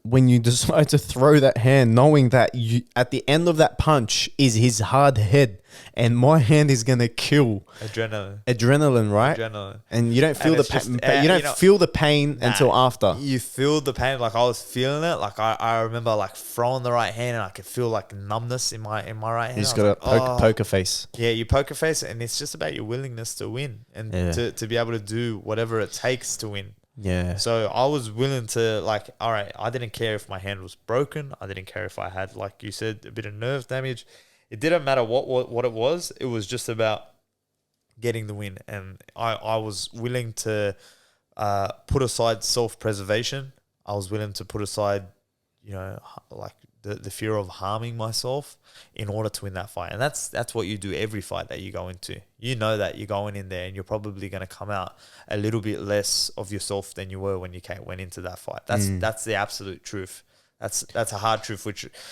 when you decide to throw that hand, knowing that you at the end of that punch is his hard head, and my hand is gonna kill adrenaline, right? Adrenaline, and you don't feel the pain. You don't feel the pain until after. You feel the pain. Like, I was feeling it. Like, I remember like throwing the right hand, and I could feel like numbness in my right hand. You just got a poker face. Yeah, you poker face, and it's just about your willingness to win and to be able to do whatever it takes to win. Yeah. So I was willing to, like, all right, I didn't care if my hand was broken. I didn't care if I had, like you said, a bit of nerve damage. It didn't matter what it was. It was just about getting the win. And I was willing to put aside self-preservation. I was willing to put aside, you know, like the fear of harming myself in order to win that fight. And that's what you do every fight that you go into. You know that you're going in there and you're probably going to come out a little bit less of yourself than you were when you went into that fight. That's the absolute truth. That's a hard truth.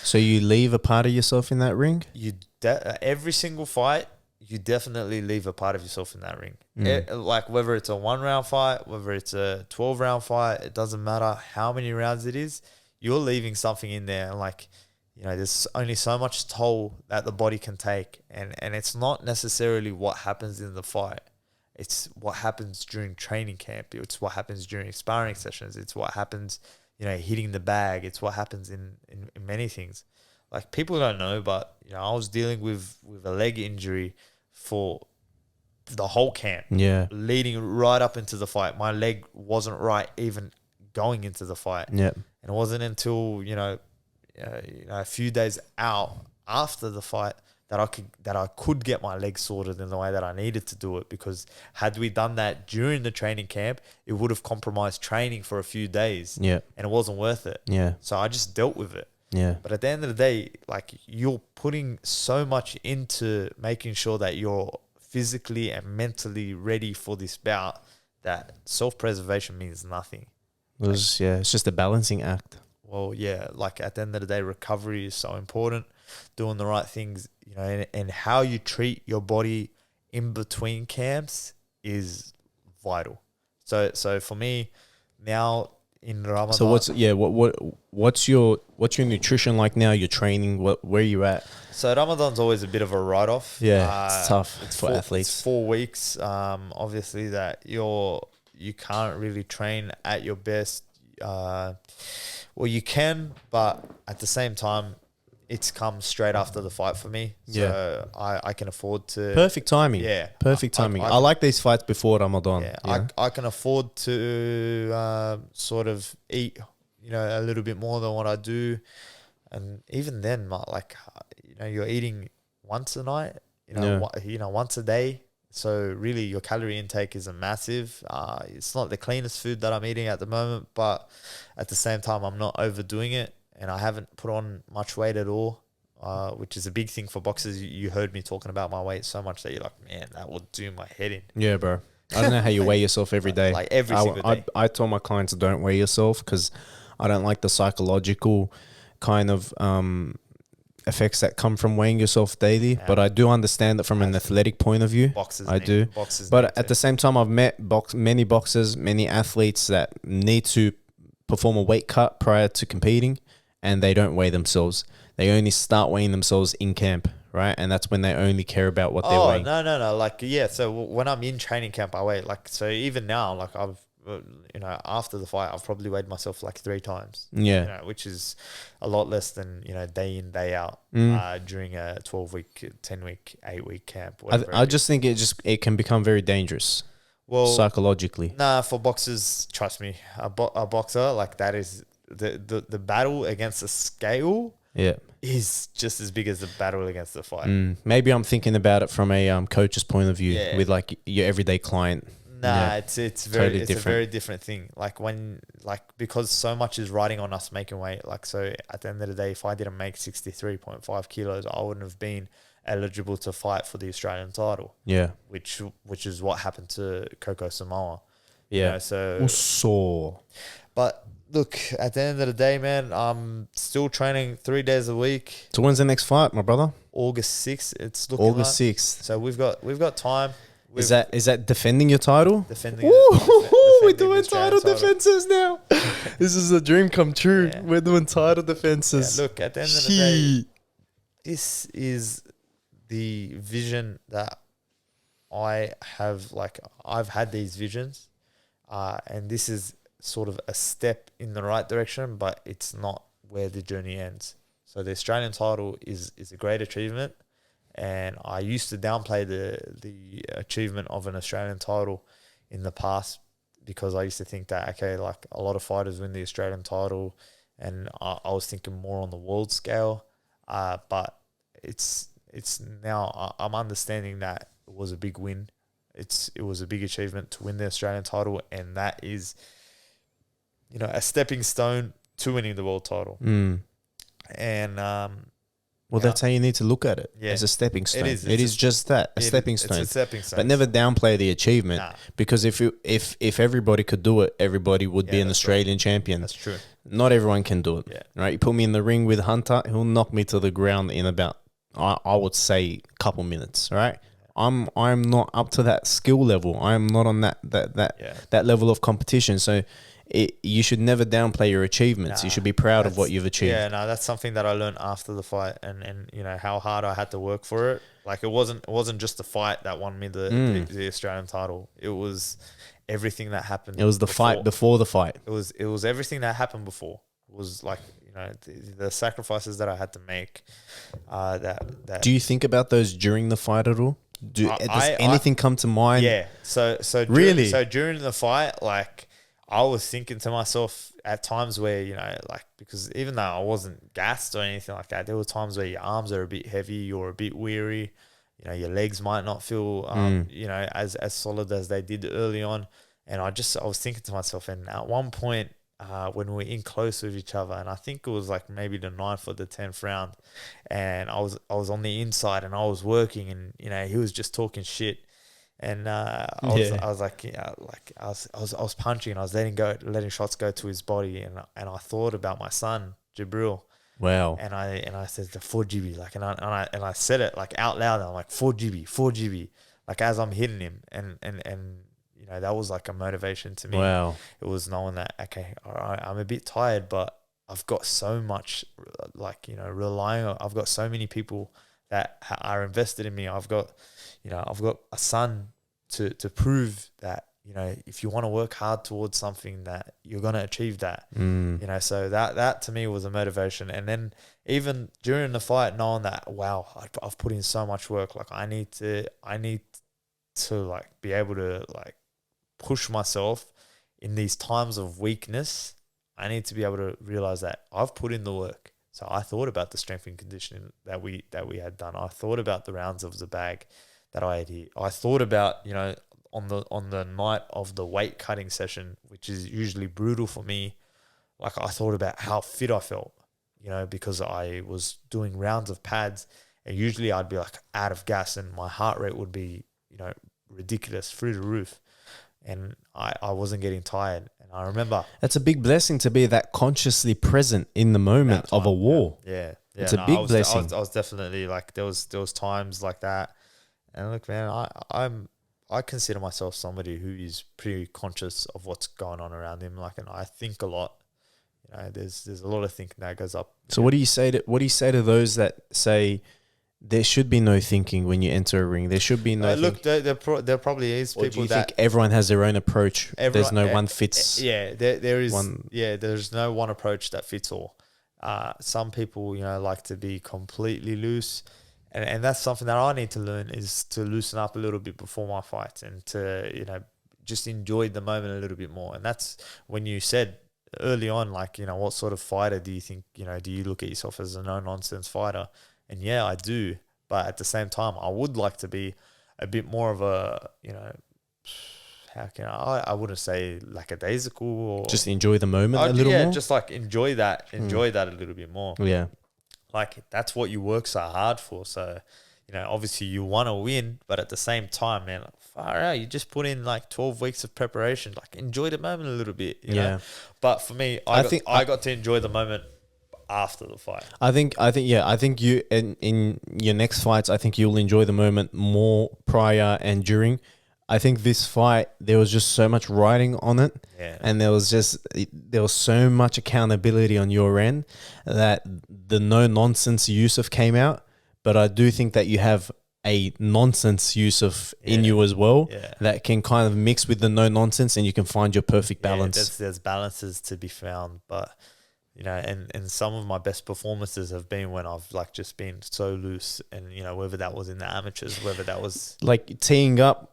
So you leave a part of yourself in that ring? Every single fight, you definitely leave a part of yourself in that ring. Like, whether it's a 1-round fight, whether it's a 12-round fight, it doesn't matter how many rounds it is. You're leaving something in there, and like, you know, there's only so much toll that the body can take, and it's not necessarily what happens in the fight. It's what happens during training camp. It's what happens during sparring sessions. It's what happens, you know, hitting the bag. It's what happens in many things. Like, people don't know, but, you know, I was dealing with a leg injury for the whole camp. Yeah. Leading right up into the fight. My leg wasn't right even going into the fight. Yeah. And it wasn't until, you know, a few days out after the fight that I could get my leg sorted in the way that I needed to do it. Because had we done that during the training camp, it would have compromised training for a few days. Yeah. And it wasn't worth it. Yeah. So I just dealt with it. Yeah. But at the end of the day, like, you're putting so much into making sure that you're physically and mentally ready for this bout that self-preservation means nothing. It's just a balancing act. Well, yeah, like, at the end of the day, recovery is so important. Doing the right things, you know, and how you treat your body in between camps is vital. So for me now in Ramadan. So what's your nutrition like now? Your training, where you at? So Ramadan's always a bit of a write-off. Yeah, it's tough for athletes. It's 4 weeks. Obviously that you can't really train at your best. Well, you can, but at the same time, it's come straight after the fight for me. So I can afford to... Perfect timing. Yeah. Perfect timing. I like these fights before Ramadan. Yeah. I can afford to sort of eat, you know, a little bit more than what I do. And even then, like, you know, you're eating once a night, you know, once a day. So really your calorie intake isn't massive. It's not the cleanest food that I'm eating at the moment, but at the same time, I'm not overdoing it. And I haven't put on much weight at all, which is a big thing for boxers. You heard me talking about my weight so much that you're like, man, that will do my head in. Yeah, bro. I don't know how you weigh yourself every day. Like every single day. I tell my clients, don't weigh yourself, because I don't like the psychological kind of effects that come from weighing yourself daily. Yeah. But I do understand that from an athletic point of view. Boxers I do. But at the same time, I've met many boxers, many athletes that need to perform a weight cut prior to competing, and they don't weigh themselves. They only start weighing themselves in camp, right? And that's when they only care about what they're weighing. No. Like, yeah. So when I'm in training camp, I weigh, like, so even now, like I've, after the fight, I've probably weighed myself like 3 times. Yeah. Which is a lot less than, day in, day out, during a 12-week, 10-week, 8-week camp. I just think it can become very dangerous. Well, psychologically. Nah, for boxers, trust me, a boxer, like, that is the battle against the scale. Yeah. Is just as big as the battle against the fight. Maybe I'm thinking about it from a coach's point of view, with like your everyday client. Nah, it's a very different thing. Like, because so much is riding on us making weight. Like, so at the end of the day, if I didn't make 63.5 kilos, I wouldn't have been eligible to fight for the Australian title. Yeah, which is what happened to Coco Samoa. Yeah, But look, at the end of the day, man, I'm still training 3 days a week. So when's the next fight, my brother? August 6th. It's looking August 6th. So we've got time. Is that defending your title? Defending we're doing title defenses now. This is a dream come true. Yeah. We're doing title defenses. Yeah, look, at the end of the day, this is the vision that I have. Like, I've had these visions, and this is sort of a step in the right direction, but it's not where the journey ends. So the Australian title is a great achievement, and I used to downplay the achievement of an Australian title in the past, because I used to think that, okay, like, a lot of fighters win the Australian title, and I was thinking more on the world scale, but it's now I'm understanding that it was a big win. It was a big achievement to win the Australian title, and that is, a stepping stone to winning the world title. And that's how you need to look at it, as a stepping stone. It is just that, a stepping stone. It's a stepping stone. But never downplay the achievement, because if everybody could do it, everybody would be an Australian champion. That's true. Not everyone can do it, right? You put me in the ring with Hunter, he'll knock me to the ground in about, I would say, a couple minutes, right? I'm not up to that skill level. I'm not on that level of competition. So you should never downplay your achievements. You should be proud of what you've achieved. Yeah, no, that's something that I learned after the fight, and how hard I had to work for it. Like, it wasn't just the fight that won me the Australian title. It was everything that happened. It was the fight before the fight. It was everything that happened before. It was like, the sacrifices that I had to make. That Do you think about those during the fight at all? Does anything come to mind? Yeah. So really? So during the fight, like, I was thinking to myself at times where, because even though I wasn't gassed or anything like that, there were times where your arms are a bit heavy, you're a bit weary, your legs might not feel, as solid as they did early on. And I was thinking to myself, and at one point, when we were in close with each other, and I think it was like maybe the 9th or the 10th round, and I was on the inside and I was working, and he was just talking shit, and I was punching, and I was letting shots go to his body, and I thought about my son Jabril. Wow. And I said the 4GB, like, and I said it like out loud. I'm like 4GB, like, as I'm hitting him, and that was like a motivation to me. Wow. It was knowing that, okay, all right, I'm a bit tired, but I've got so much, like, relying on, I've got so many people that are invested in me. I've got a son to prove that, if you want to work hard towards something, that you're going to achieve that. So that to me was a motivation. And then even during the fight, knowing that, wow, I've put in so much work. Like, I need to like be able to like push myself in these times of weakness. I need to be able to realize that I've put in the work. So I thought about the strength and conditioning that we had done. I thought about the rounds of the bag that I had here. I thought about, on the night of the weight cutting session, which is usually brutal for me. Like, I thought about how fit I felt, because I was doing rounds of pads, and usually I'd be like out of gas and my heart rate would be, ridiculous, through the roof. and I wasn't getting tired. And I remember That's a big blessing to be that consciously present in the moment of a war. Yeah. It's a big blessing. I was definitely like there was times like that. And look, man, I consider myself somebody who is pretty conscious of what's going on around him. Like, and I think a lot. You know, there's a lot of thinking that goes up. So what do you say to those that say there should be no thinking when you enter a ring? There should be no. Look, there probably is or people do you that think everyone has their own approach. There's no one fits. Yeah, there is. One. Yeah, there's no one approach that fits all. Some people, you know, like to be completely loose, and that's something that I need to learn is to loosen up a little bit before my fights and to, you know, just enjoy the moment a little bit more. And that's when you said early on, like, you know, what sort of fighter do you think, you know, do you look at yourself as a no-nonsense fighter? And yeah, I do. But at the same time, I would like to be a bit more of a, you know, how can I wouldn't say lackadaisical or just enjoy the moment a little more. Just like enjoy that a little bit more. Yeah. Like that's what you work so hard for. So, you know, obviously you want to win, but at the same time, man, like, far out, you just put in like 12 weeks of preparation. Like enjoy the moment a little bit, you know? But for me, I got to enjoy the moment after the fight. I think you in your next fights, I think you'll enjoy the moment more prior and during. I think this fight, there was just so much riding on it, and there was so much accountability on your end that the no nonsense Youssef came out. But I do think that you have a nonsense Youssef in you as well that can kind of mix with the no nonsense, and you can find your perfect balance. There's balances to be found, but you know, and some of my best performances have been when I've like just been so loose, and you know, whether that was in the amateurs, whether that was like teeing up.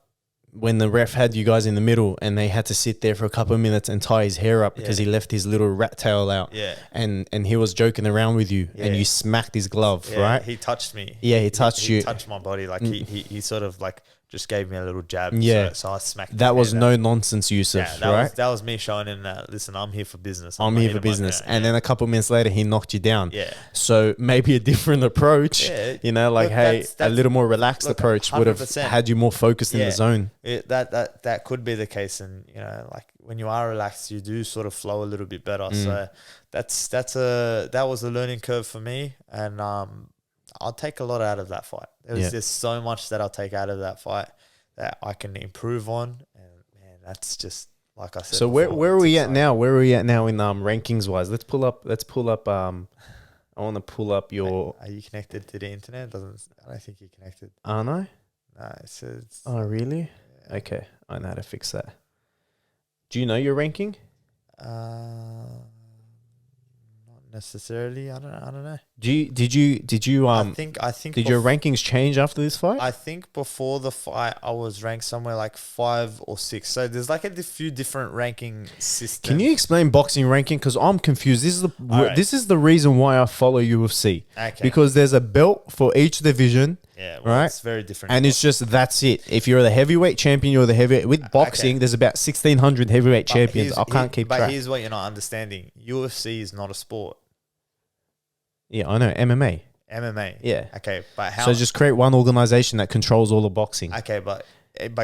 When the ref had you guys in the middle and they had to sit there for a couple of minutes and tie his hair up because he left his little rat tail out. Yeah. And he was joking around with you and you smacked his glove, right? He touched me. Yeah, he touched you. He touched my body. Like he sort of like just gave me a little jab. Yeah. So I smacked that was no nonsense, Youssef, right? That was me showing him that, listen, I'm here for business. I'm here for business. And then a couple of minutes later, he knocked you down. Yeah. So maybe a different approach, you know, like, that's a little more relaxed approach would have had you more focused in the zone. That could be the case. And, you know, like when you are relaxed, you do sort of flow a little bit better. So that was a learning curve for me. And, I'll take a lot out of that fight. There's so much that I'll take out of that fight that I can improve on, and man, that's just like I said. So before, where are we at now? Where are we at now in rankings wise? Let's pull up. I want to pull up your. Are you connected to the internet? I don't think you're connected. Aren't I? No, it says. Oh really? Yeah. Okay, I know how to fix that. Do you know your ranking? Necessarily, I don't know. Did you I think did your rankings change after this fight? I think before the fight I was ranked somewhere like 5 or 6. So there's like a few different ranking systems. Can you explain boxing ranking? Because I'm confused. This is the reason why I follow UFC. Okay. Because there's a belt for each division. Yeah, well, right. It's very different. And it's just that's it. If you're the heavyweight champion, you're the heavyweight. With boxing, there's about 1,600 heavyweight champions. I can't keep track. But here's what you're not understanding: UFC is not a sport. Yeah, I know. MMA. Yeah. Okay, but how? So just create one organization that controls all the boxing. Okay, but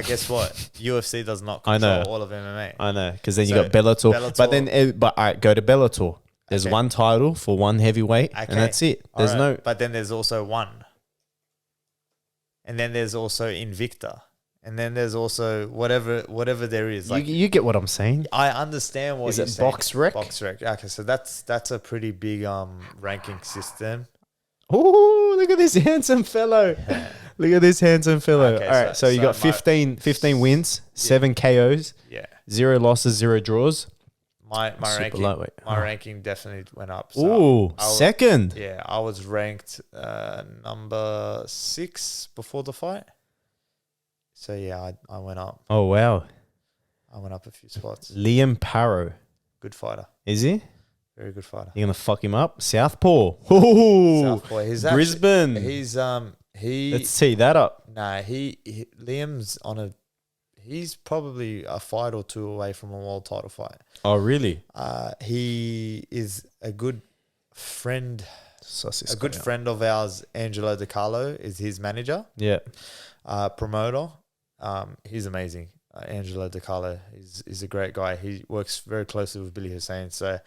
guess what? UFC does not control all of MMA. I know, because then you got Bellator. But then, all right, go to Bellator. There's one title for one heavyweight, and that's it. There's no. But then there's also one. And then there's also Invicta. And then there's also whatever there is. Like you get what I'm saying. I understand what you're saying. Is it BoxRec? BoxRec. Okay, so that's a pretty big ranking system. Oh, look at this handsome fellow. Look at this handsome fellow. Okay, all right, so you got 15 wins, 7 KOs, 0 losses, 0 draws. My ranking definitely went up. So second. Yeah, I was ranked number 6 before the fight. So yeah, I went up. Oh wow. I went up a few spots. Liam Parrow. Good fighter. Is he? Very good fighter. You're gonna fuck him up? Southpaw. Ooh. Southpaw. He's Brisbane. Let's tee that up. Nah, Liam's he's probably a fight or 2 away from a world title fight. Oh really? He is a good friend. Friend of ours, Angelo DiCarlo, is his manager. Yeah. Promoter. He's amazing. Angelo DiCarlo. He's a great guy. He works very closely with Billy Hussein. So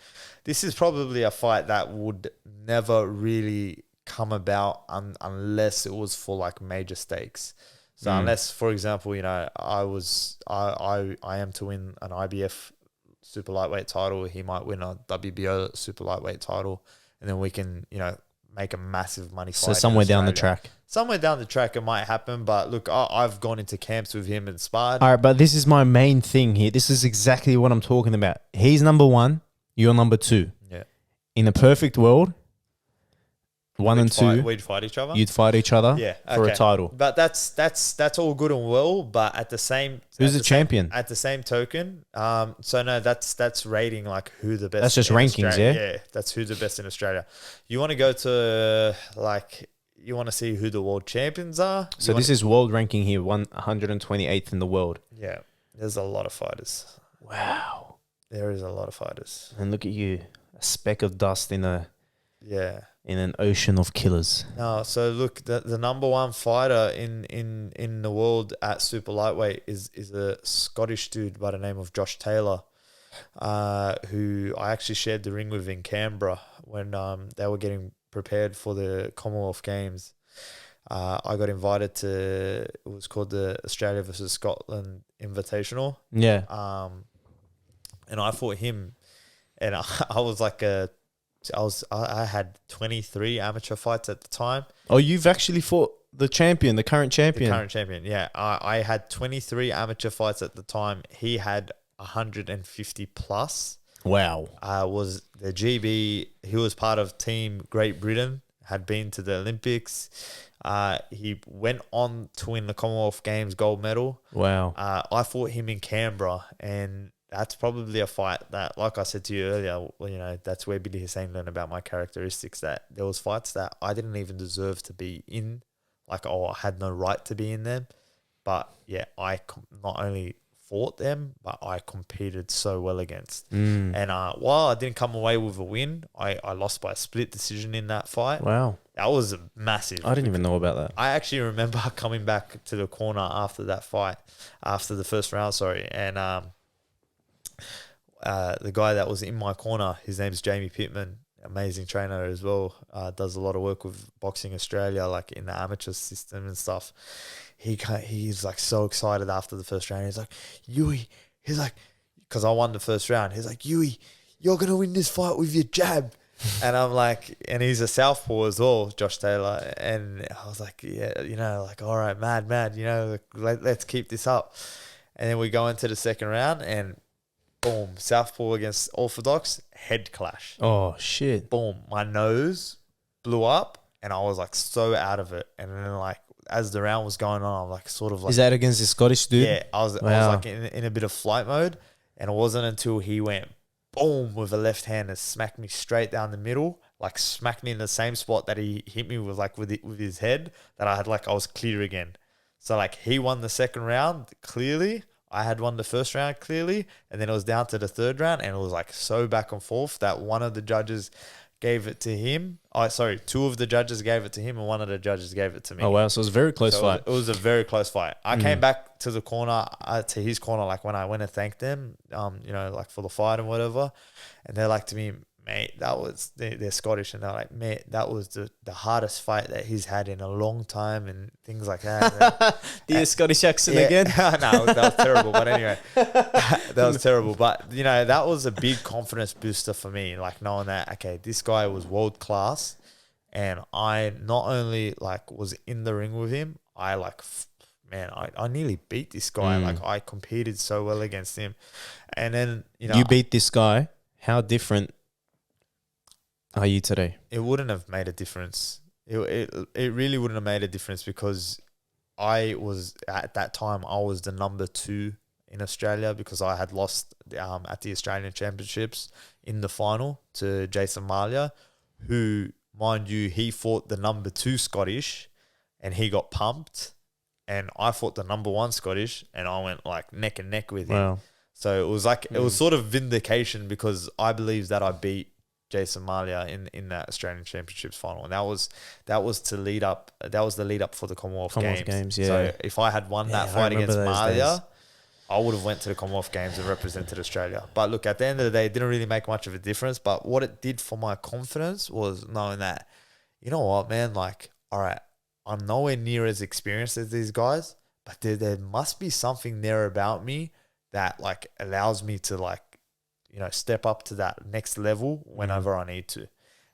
this is probably a fight that would never really come about unless it was for like major stakes. So unless, for example, I am to win an IBF super lightweight title, he might win a WBO super lightweight title, and then we can, make a massive money fight. So somewhere down the track. Somewhere down the track it might happen, but look, I've gone into camps with him and sparred. All right, but this is my main thing here. This is exactly what I'm talking about. He's number 1, you're number 2. Yeah. In a perfect world, 1 and 2, we'd fight each other. you'd fight each other for a title. But that's all good and well. But at the same, who's the champion? At the same token, so no, that's rating like who the best. That's just rankings, Australia. Yeah, that's who's the best in Australia. You want to go to you want to see who the world champions are. So this is world ranking here, 128th in the world. Yeah, there's a lot of fighters. Wow, there is a lot of fighters. And look at you, a speck of dust in an ocean of killers. No, so look, the number 1 fighter in the world at super lightweight is a Scottish dude by the name of Josh Taylor, who I actually shared the ring with in Canberra when they were getting prepared for the Commonwealth Games. I got invited to, it was called the Australia versus Scotland Invitational. Yeah. And I fought him, and I was like I had 23 amateur fights at the time. Oh, you've actually fought the champion, the current champion. The current champion, yeah. I had 23 amateur fights at the time. He had 150 plus. Wow. Was the GB, he was part of Team Great Britain, had been to the Olympics. He went on to win the Commonwealth Games gold medal. Wow. I fought him in Canberra, and that's probably a fight that, like I said to you earlier, that's where Billy Hussein learned about my characteristics, that there was fights that I didn't even deserve to be in. I had no right to be in them. But yeah, I not only fought them, but I competed so well against. And while I didn't come away with a win, I lost by a split decision in that fight. Wow. That was massive. I didn't even know about that. I actually remember coming back to the corner after that fight, after the first round, and the guy that was in my corner, his name's Jamie Pittman, amazing trainer as well, does a lot of work with Boxing Australia, like in the amateur system and stuff. He's like so excited after the first round. He's like, Uwee, he's like, because I won the first round. He's like, Uwee, you're going to win this fight with your jab. And I'm like, and he's a southpaw as well, Josh Taylor. And I was like, yeah, all right, mad, let's keep this up. And then we go into the second round, and boom, southpaw against orthodox, head clash. Oh, shit. Boom, my nose blew up, and I was like so out of it. And then like, as the round was going on, I'm like sort of like... Is that against the Scottish dude? Yeah, I was like in a bit of flight mode, and it wasn't until he went boom with a left hand and smacked me straight down the middle, like smacked me in the same spot that he hit me with, like with his head, that I was clear again. So like he won the second round clearly. I had won the first round clearly, and then it was down to the third round, and it was like so back and forth that one of the judges gave it to him. Two of the judges gave it to him, and one of the judges gave it to me. Oh, wow. So it was a very close fight. It was a very close fight. I came back to the corner, to his corner, like when I went to thank them, like for the fight and whatever. And they're like to me, mate, they're Scottish, and they're like, mate, that was the hardest fight that he's had in a long time, and things like that. The Scottish accent again? No, that was terrible. But anyway, that was terrible. But, that was a big confidence booster for me, like knowing that, okay, this guy was world class, and I not only like was in the ring with him, I nearly beat this guy. Like I competed so well against him. And then, You beat this guy. How different are you today? It wouldn't have made a difference. It really wouldn't have made a difference, because at that time I was the number 2 in Australia, because I had lost at the Australian Championships in the final to Jason Malia, who, mind you, he fought the number 2 Scottish, and he got pumped, and I fought the number 1 Scottish, and I went like neck and neck with him. Wow. So it was like it was sort of vindication, because I believe that I beat Jason Malia in that Australian Championships final, and that was the lead up for the Commonwealth Games. Yeah. So if I had won that fight against Malia, I would have went to the Commonwealth Games and represented Australia. But look, at the end of the day, it didn't really make much of a difference. But what it did for my confidence was knowing that, you know what, man, like, all right, I'm nowhere near as experienced as these guys, but there must be something there about me that like allows me to like, you know, step up to that next level whenever I need to.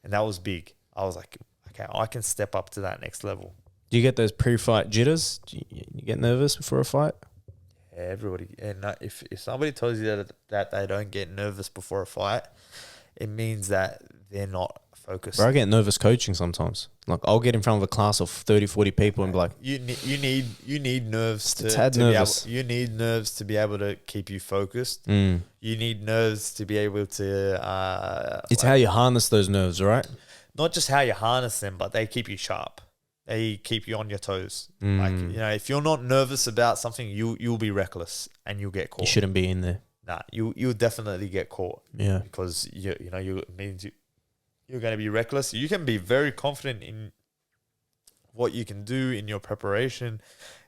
And that was big. I was like, okay, I can step up to that next level. Do you get those pre-fight jitters? Do you get nervous before a fight? Yeah, everybody. And if somebody tells you that they don't get nervous before a fight, it means that they're not focused. Bro, I get nervous coaching sometimes. Like, I'll get in front of a class of 30, 40 people and be like, you need nerves to nervous. you need nerves to be able to keep you focused. mm. You need nerves to be able to It's how you harness those nerves, right? not just how you harness them, but they keep you sharp. They keep you on your toes. Like, you know, if you're not nervous about something, you'll be reckless and you'll get caught. You shouldn't be in there. Nah, you'll definitely get caught. Yeah. Because you know, it means you're going to be reckless. You can be very confident in what you can do in your preparation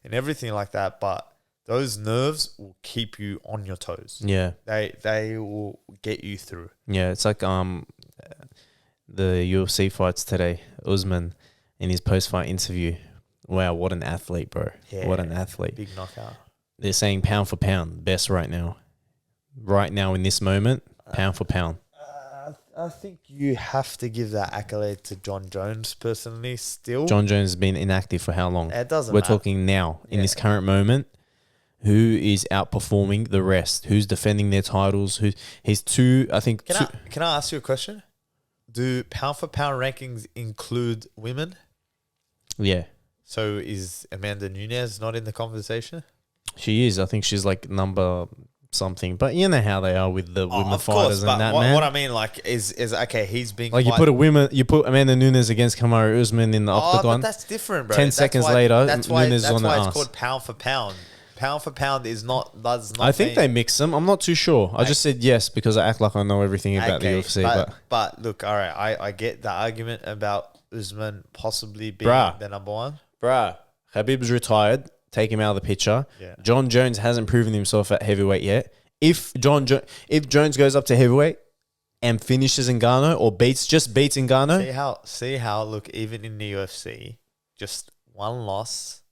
and everything like that, but those nerves will keep you on your toes. Yeah. They will get you through. Yeah, it's like the UFC fights today. Usman in his post-fight interview. Wow, what an athlete, bro. Yeah, what an athlete. Big knockout. They're saying pound for pound, best right now. Right now in this moment, pound for pound. I think you have to give that accolade to John Jones personally still. John Jones has been inactive for how long? It doesn't We're matter. talking now, in this current moment. Who is outperforming the rest? Who's defending their titles? He's two, I think. Can I ask you a question? Do pound for pound rankings include women? Yeah. So is Amanda Nunes not in the conversation? She is. I think she's like number something. But you know how they are with the women fighters but and that, man. what I mean, like, is okay, he's being Like, you put Amanda Nunes against Kamaru Usman in the octagon. But that's different, bro. 10 seconds later, that's why Nunes is on the it's ass. called pound for pound. Pound for pound does not I think they mix them. I'm not too sure. I just said yes because I act like I know everything about the UFC. But look, all right, I get the argument about Usman possibly being the number one. Bruh, Khabib's retired. Take him out of the picture. Yeah. John Jones hasn't proven himself at heavyweight yet. If Jones goes up to heavyweight and finishes Ngannou or beats Ngannou, See how look, even in the UFC, just one loss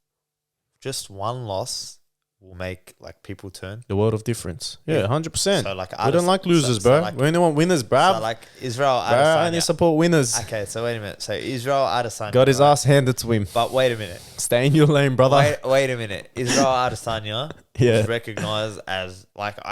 will make like people turn. the world of difference. Yeah, 100%. So like we don't like losers, bro. We only want winners, bro. So like Israel Bro, I only Adesanya. support winners. Okay, so wait a minute. So Israel Adesanya Got his ass handed to him. But wait a minute. Stay in your lane, brother. Wait a minute. Israel Adesanya is recognized as like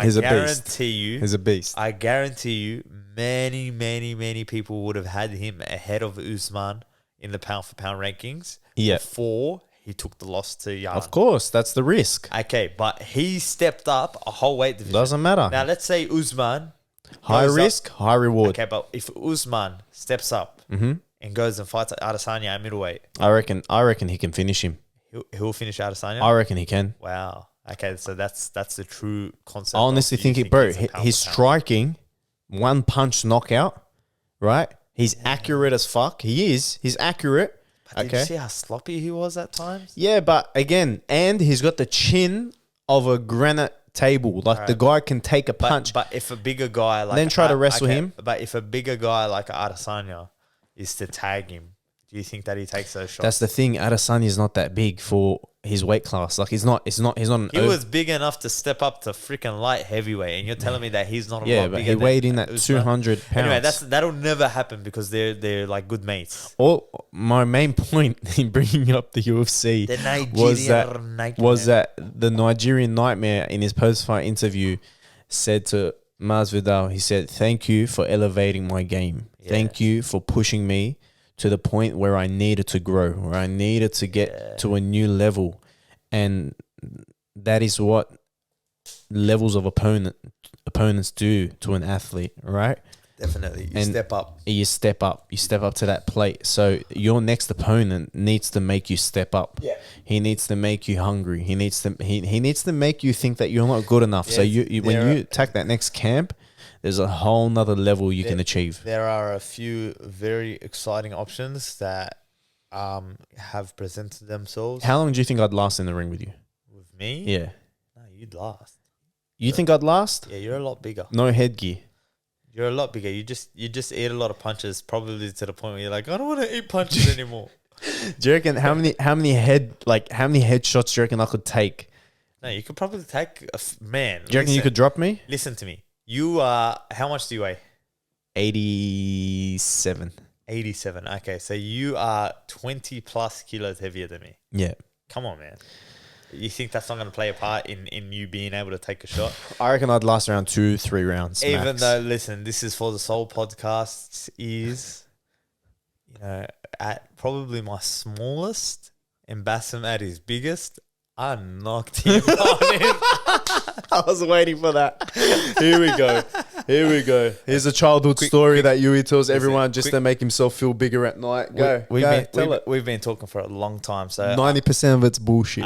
He's a guarantee you. He's a beast. I guarantee you, many people would have had him ahead of Usman in the pound for pound rankings. Yeah. Before he took the loss to Yan. Of course, that's the risk. Okay, but he stepped up a whole weight division. Doesn't matter. Now let's say Usman High goes risk, high reward. Okay, but if Usman steps up and goes and fights Adesanya at middleweight, I reckon he can finish him. he'll finish Adesanya. I reckon he can. Wow. Okay, so that's the true concept. I honestly think it, bro. He's striking one punch knockout, right? He's accurate as fuck. He's accurate. Did you see how sloppy he was at times? Yeah, but again, and he's got the chin of a granite table. Like, the guy can take a punch. But if a bigger guy like Then try to wrestle him. But if a bigger guy like Adesanya is to tag him, do you think that he takes those shots? That's the thing. Adesanya is not that big for his weight class. Like, he's not an He was big enough to step up to freaking light heavyweight, and you're telling me that he's not a lot but bigger. he weighed in than at 200 pounds. Anyway, that'll never happen because they're like good mates. My main point in bringing up the UFC was that the Nigerian Nightmare in his post-fight interview said to Masvidal, he said, "Thank you for elevating my game. Thank you for pushing me to the point where I needed to grow, where I needed to get to a new level." And that is what levels of opponents do to an athlete, right? Definitely. You step up. You step up to that plate. So your next opponent needs to make you step up. Yeah. He needs to make you hungry. He needs to make you think that you're not good enough. So when you attack that next camp, there's a whole nother level you can achieve. There are a few very exciting options that have presented themselves. How long do you think I'd last in the ring with you? With me? Yeah. No, you'd last. You think I'd last? Yeah, you're a lot bigger. No headgear. You're a lot bigger. You just eat a lot of punches, probably to the point where you're like, I don't want to eat punches anymore. Do you reckon how many headshots do you reckon I could take? No, you could probably take man. Do you reckon you could drop me? Listen to me. You are how much do you weigh? 87. 87. Okay, so you are 20 plus kilos heavier than me. Yeah. Come on, man. You think that's not going to play a part in you being able to take a shot? I reckon I'd last around 2-3 rounds. Even max. though, listen, this is for the Soul Podcast is, at probably my smallest and Bassam at his biggest, I knocked him on him. I was waiting for that. Here we go. Here's a childhood story that Uwee tells everyone just to make himself feel bigger at night. We've been talking for a long time. So 90% of it's bullshit.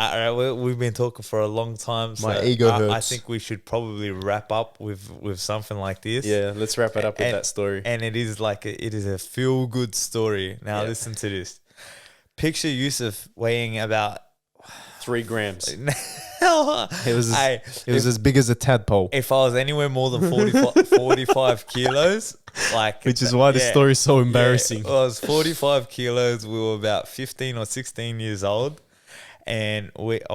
We've been talking for a long time. So My ego hurts. I think we should probably wrap up with something like this. Yeah, let's wrap it up with that story. And it is a feel good story. Now listen to this. Picture Youssef weighing about 3 grams. It was as big as a tadpole. If I was anywhere more than 45 kilos, which is why the story is so embarrassing. I was 45 kilos. We were about 15 or 16 years old. And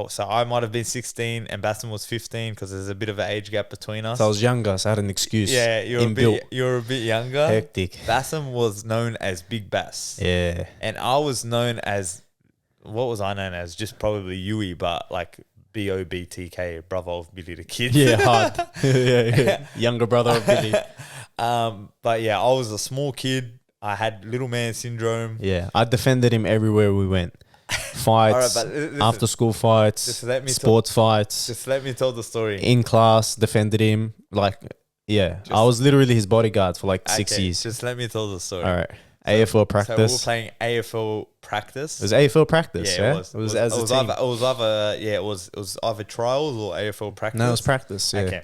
so I might have been 16 and Bassam was 15 because there's a bit of an age gap between us. So I was younger, so I had an excuse. Yeah, you're a bit younger. Hectic. Bassam was known as Big Bass. Yeah. And I was known as, what was I known as? Just probably Uwee, but like BOBTK, brother of Billy the Kid. Yeah, hard. yeah. Younger brother of Billy. But yeah, I was a small kid. I had little man syndrome. Yeah, I defended him everywhere we went. Fights, after school fights, sports fights. Just let me tell the story. In class, defended him. I was literally his bodyguard for 6 years. Just let me tell the story. All right. AFL practice. So we were playing AFL practice. It was AFL practice, yeah? It was either trials or AFL practice. No, it was practice, yeah. Okay.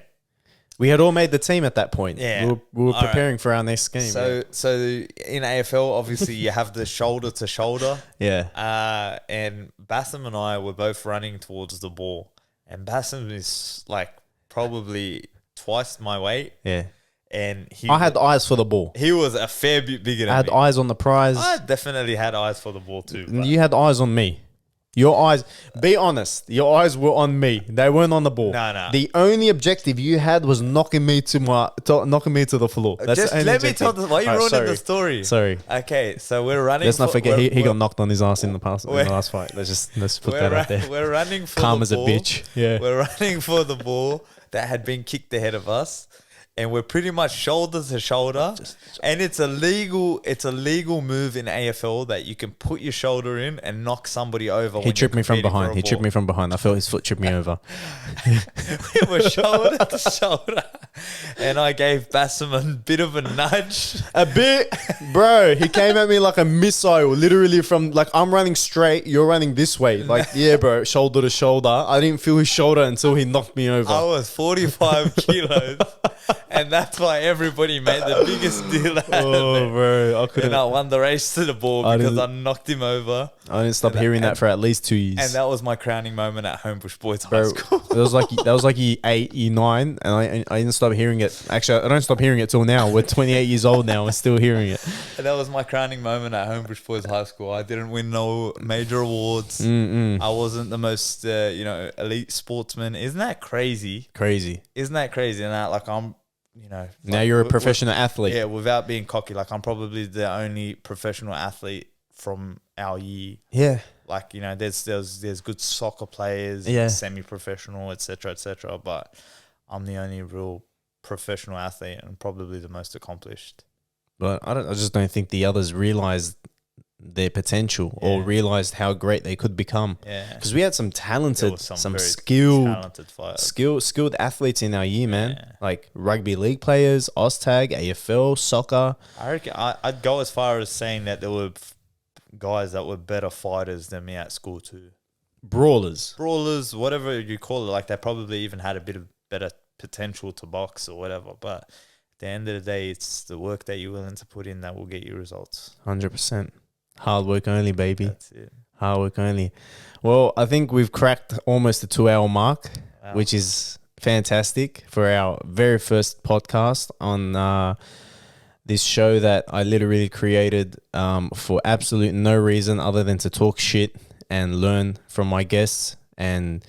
We had all made the team at that point. Yeah. We were preparing for our next game. So in AFL, obviously you have the shoulder to shoulder. Yeah. And Bassam and I were both running towards the ball. And Bassam is probably twice my weight. Yeah. And I had eyes for the ball. He was a fair bit bigger than me. I had eyes on the prize. I definitely had eyes for the ball too. You had eyes on me. Your eyes, be honest, your eyes were on me. They weren't on the ball. No. The only objective you had was knocking me to the floor. That's just the only let objective. me tell why you ruining the story. Sorry. Okay, so we're running. Let's not forget he got knocked on his ass in the last fight. Let's put that out there. We're running for calm the as ball. a bitch. Yeah. We're running for the ball that had been kicked ahead of us. And we're pretty much shoulder to shoulder, and it's a legal move in AFL that you can put your shoulder in and knock somebody over. He tripped me from behind. I felt his foot trip me over. We were shoulder to shoulder, and I gave Bassam a bit of a nudge. A bit, bro. He came at me like a missile, literally from I'm running straight, you're running this way. Yeah, bro, shoulder to shoulder. I didn't feel his shoulder until he knocked me over. I was 45 kilos. And that's why everybody made the biggest deal out of it. Bro, I couldn't. And I won the race to the ball because I knocked him over. I didn't stop hearing that for at least 2 years. And that was my crowning moment at Homebush Boys High School. that was like year 8, year 9, and I didn't stop hearing it. Actually, I don't stop hearing it till now. We're 28 years old now. We're still hearing it. And that was my crowning moment at Homebush Boys High School. I didn't win no major awards. I wasn't the most elite sportsman. Isn't that crazy? Isn't that crazy? And I'm. Now you're a professional athlete. Yeah, without being cocky, I'm probably the only professional athlete from our year. Yeah, there's good soccer players, semi-professional, etc., but I'm the only real professional athlete and probably the most accomplished. But I just don't think the others realized their potential or realized how great they could become. Yeah, because we had some talented, some skilled athletes in our year, man. Yeah. Like rugby league players, Oztag, AFL, soccer. I reckon I'd go as far as saying that there were guys that were better fighters than me at school too. Brawlers, whatever you call it. They probably even had a bit of better potential to box or whatever. But at the end of the day, it's the work that you're willing to put in that will get you results. 100%. Hard work only, baby. That's it. Hard work only. Well, I think we've cracked almost the 2-hour mark. Wow. which is fantastic for our very first podcast on this show that I literally created for absolute no reason other than to talk shit and learn from my guests and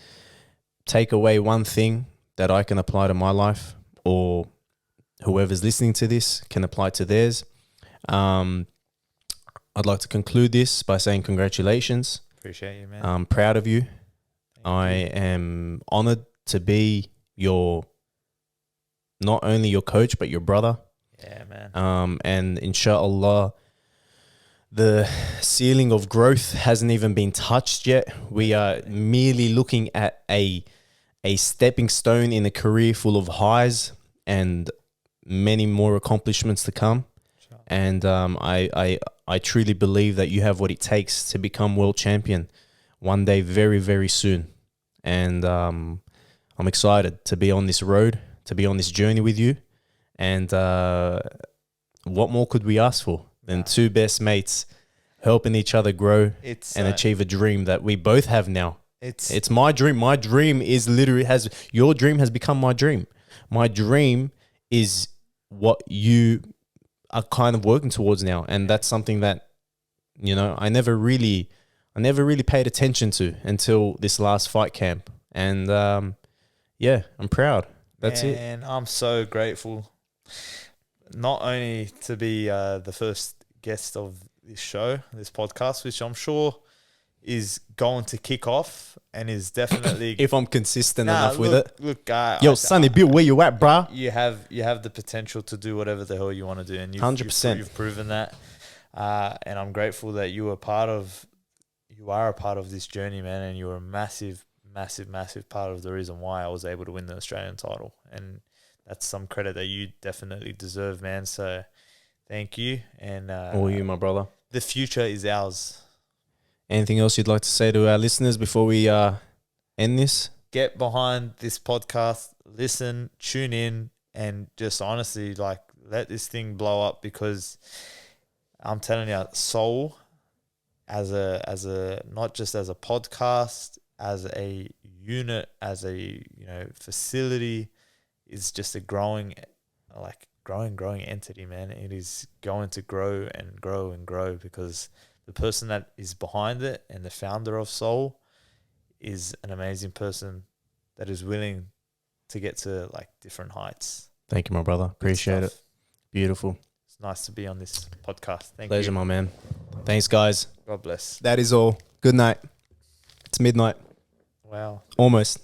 take away one thing that I can apply to my life, or whoever's listening to this can apply to theirs. I'd like to conclude this by saying congratulations. Appreciate you, man. I'm proud of you. I you. am honored to be not only your coach, but your brother. Yeah, man. And inshallah, the ceiling of growth hasn't even been touched yet. We are merely looking at a stepping stone in a career full of highs and many more accomplishments to come. Sure. And I truly believe that you have what it takes to become world champion one day, very, very soon. And I'm excited to be on this road, to be on this journey with you. And what more could we ask for than two best mates helping each other grow and achieve a dream that we both have now? It's my dream. My dream is literally your dream has become my dream. My dream is what you are kind of working towards now. And that's something that, I never really paid attention to until this last fight camp. And yeah, I'm proud. That's it. And I'm so grateful not only to be the first guest of this show, this podcast, which I'm sure is going to kick off and is definitely if I'm consistent enough with it. Look, yo, Sonny Bill, where you at, bruh? You have the potential to do whatever the hell you want to do, and 100%. You've proven that. And I'm grateful that you are a part of this journey, man, and you're a massive, massive, massive part of the reason why I was able to win the Australian title. And that's some credit that you definitely deserve, man. So thank you. And all you, my brother. The future is ours. Anything else you'd like to say to our listeners before we end this? Get behind this podcast, listen, tune in, and just honestly, let this thing blow up, because I'm telling you, Soul, as a not just as a podcast, as a unit, as a facility, is just a growing entity, man. It is going to grow and grow and grow, because the person that is behind it and the founder of Soul is an amazing person that is willing to get to different heights. Thank you, my brother. Appreciate it. Beautiful. It's nice to be on this podcast. Thank you. Pleasure, my man. Thanks, guys. God bless. That is all. Good night. It's midnight. Wow. Almost.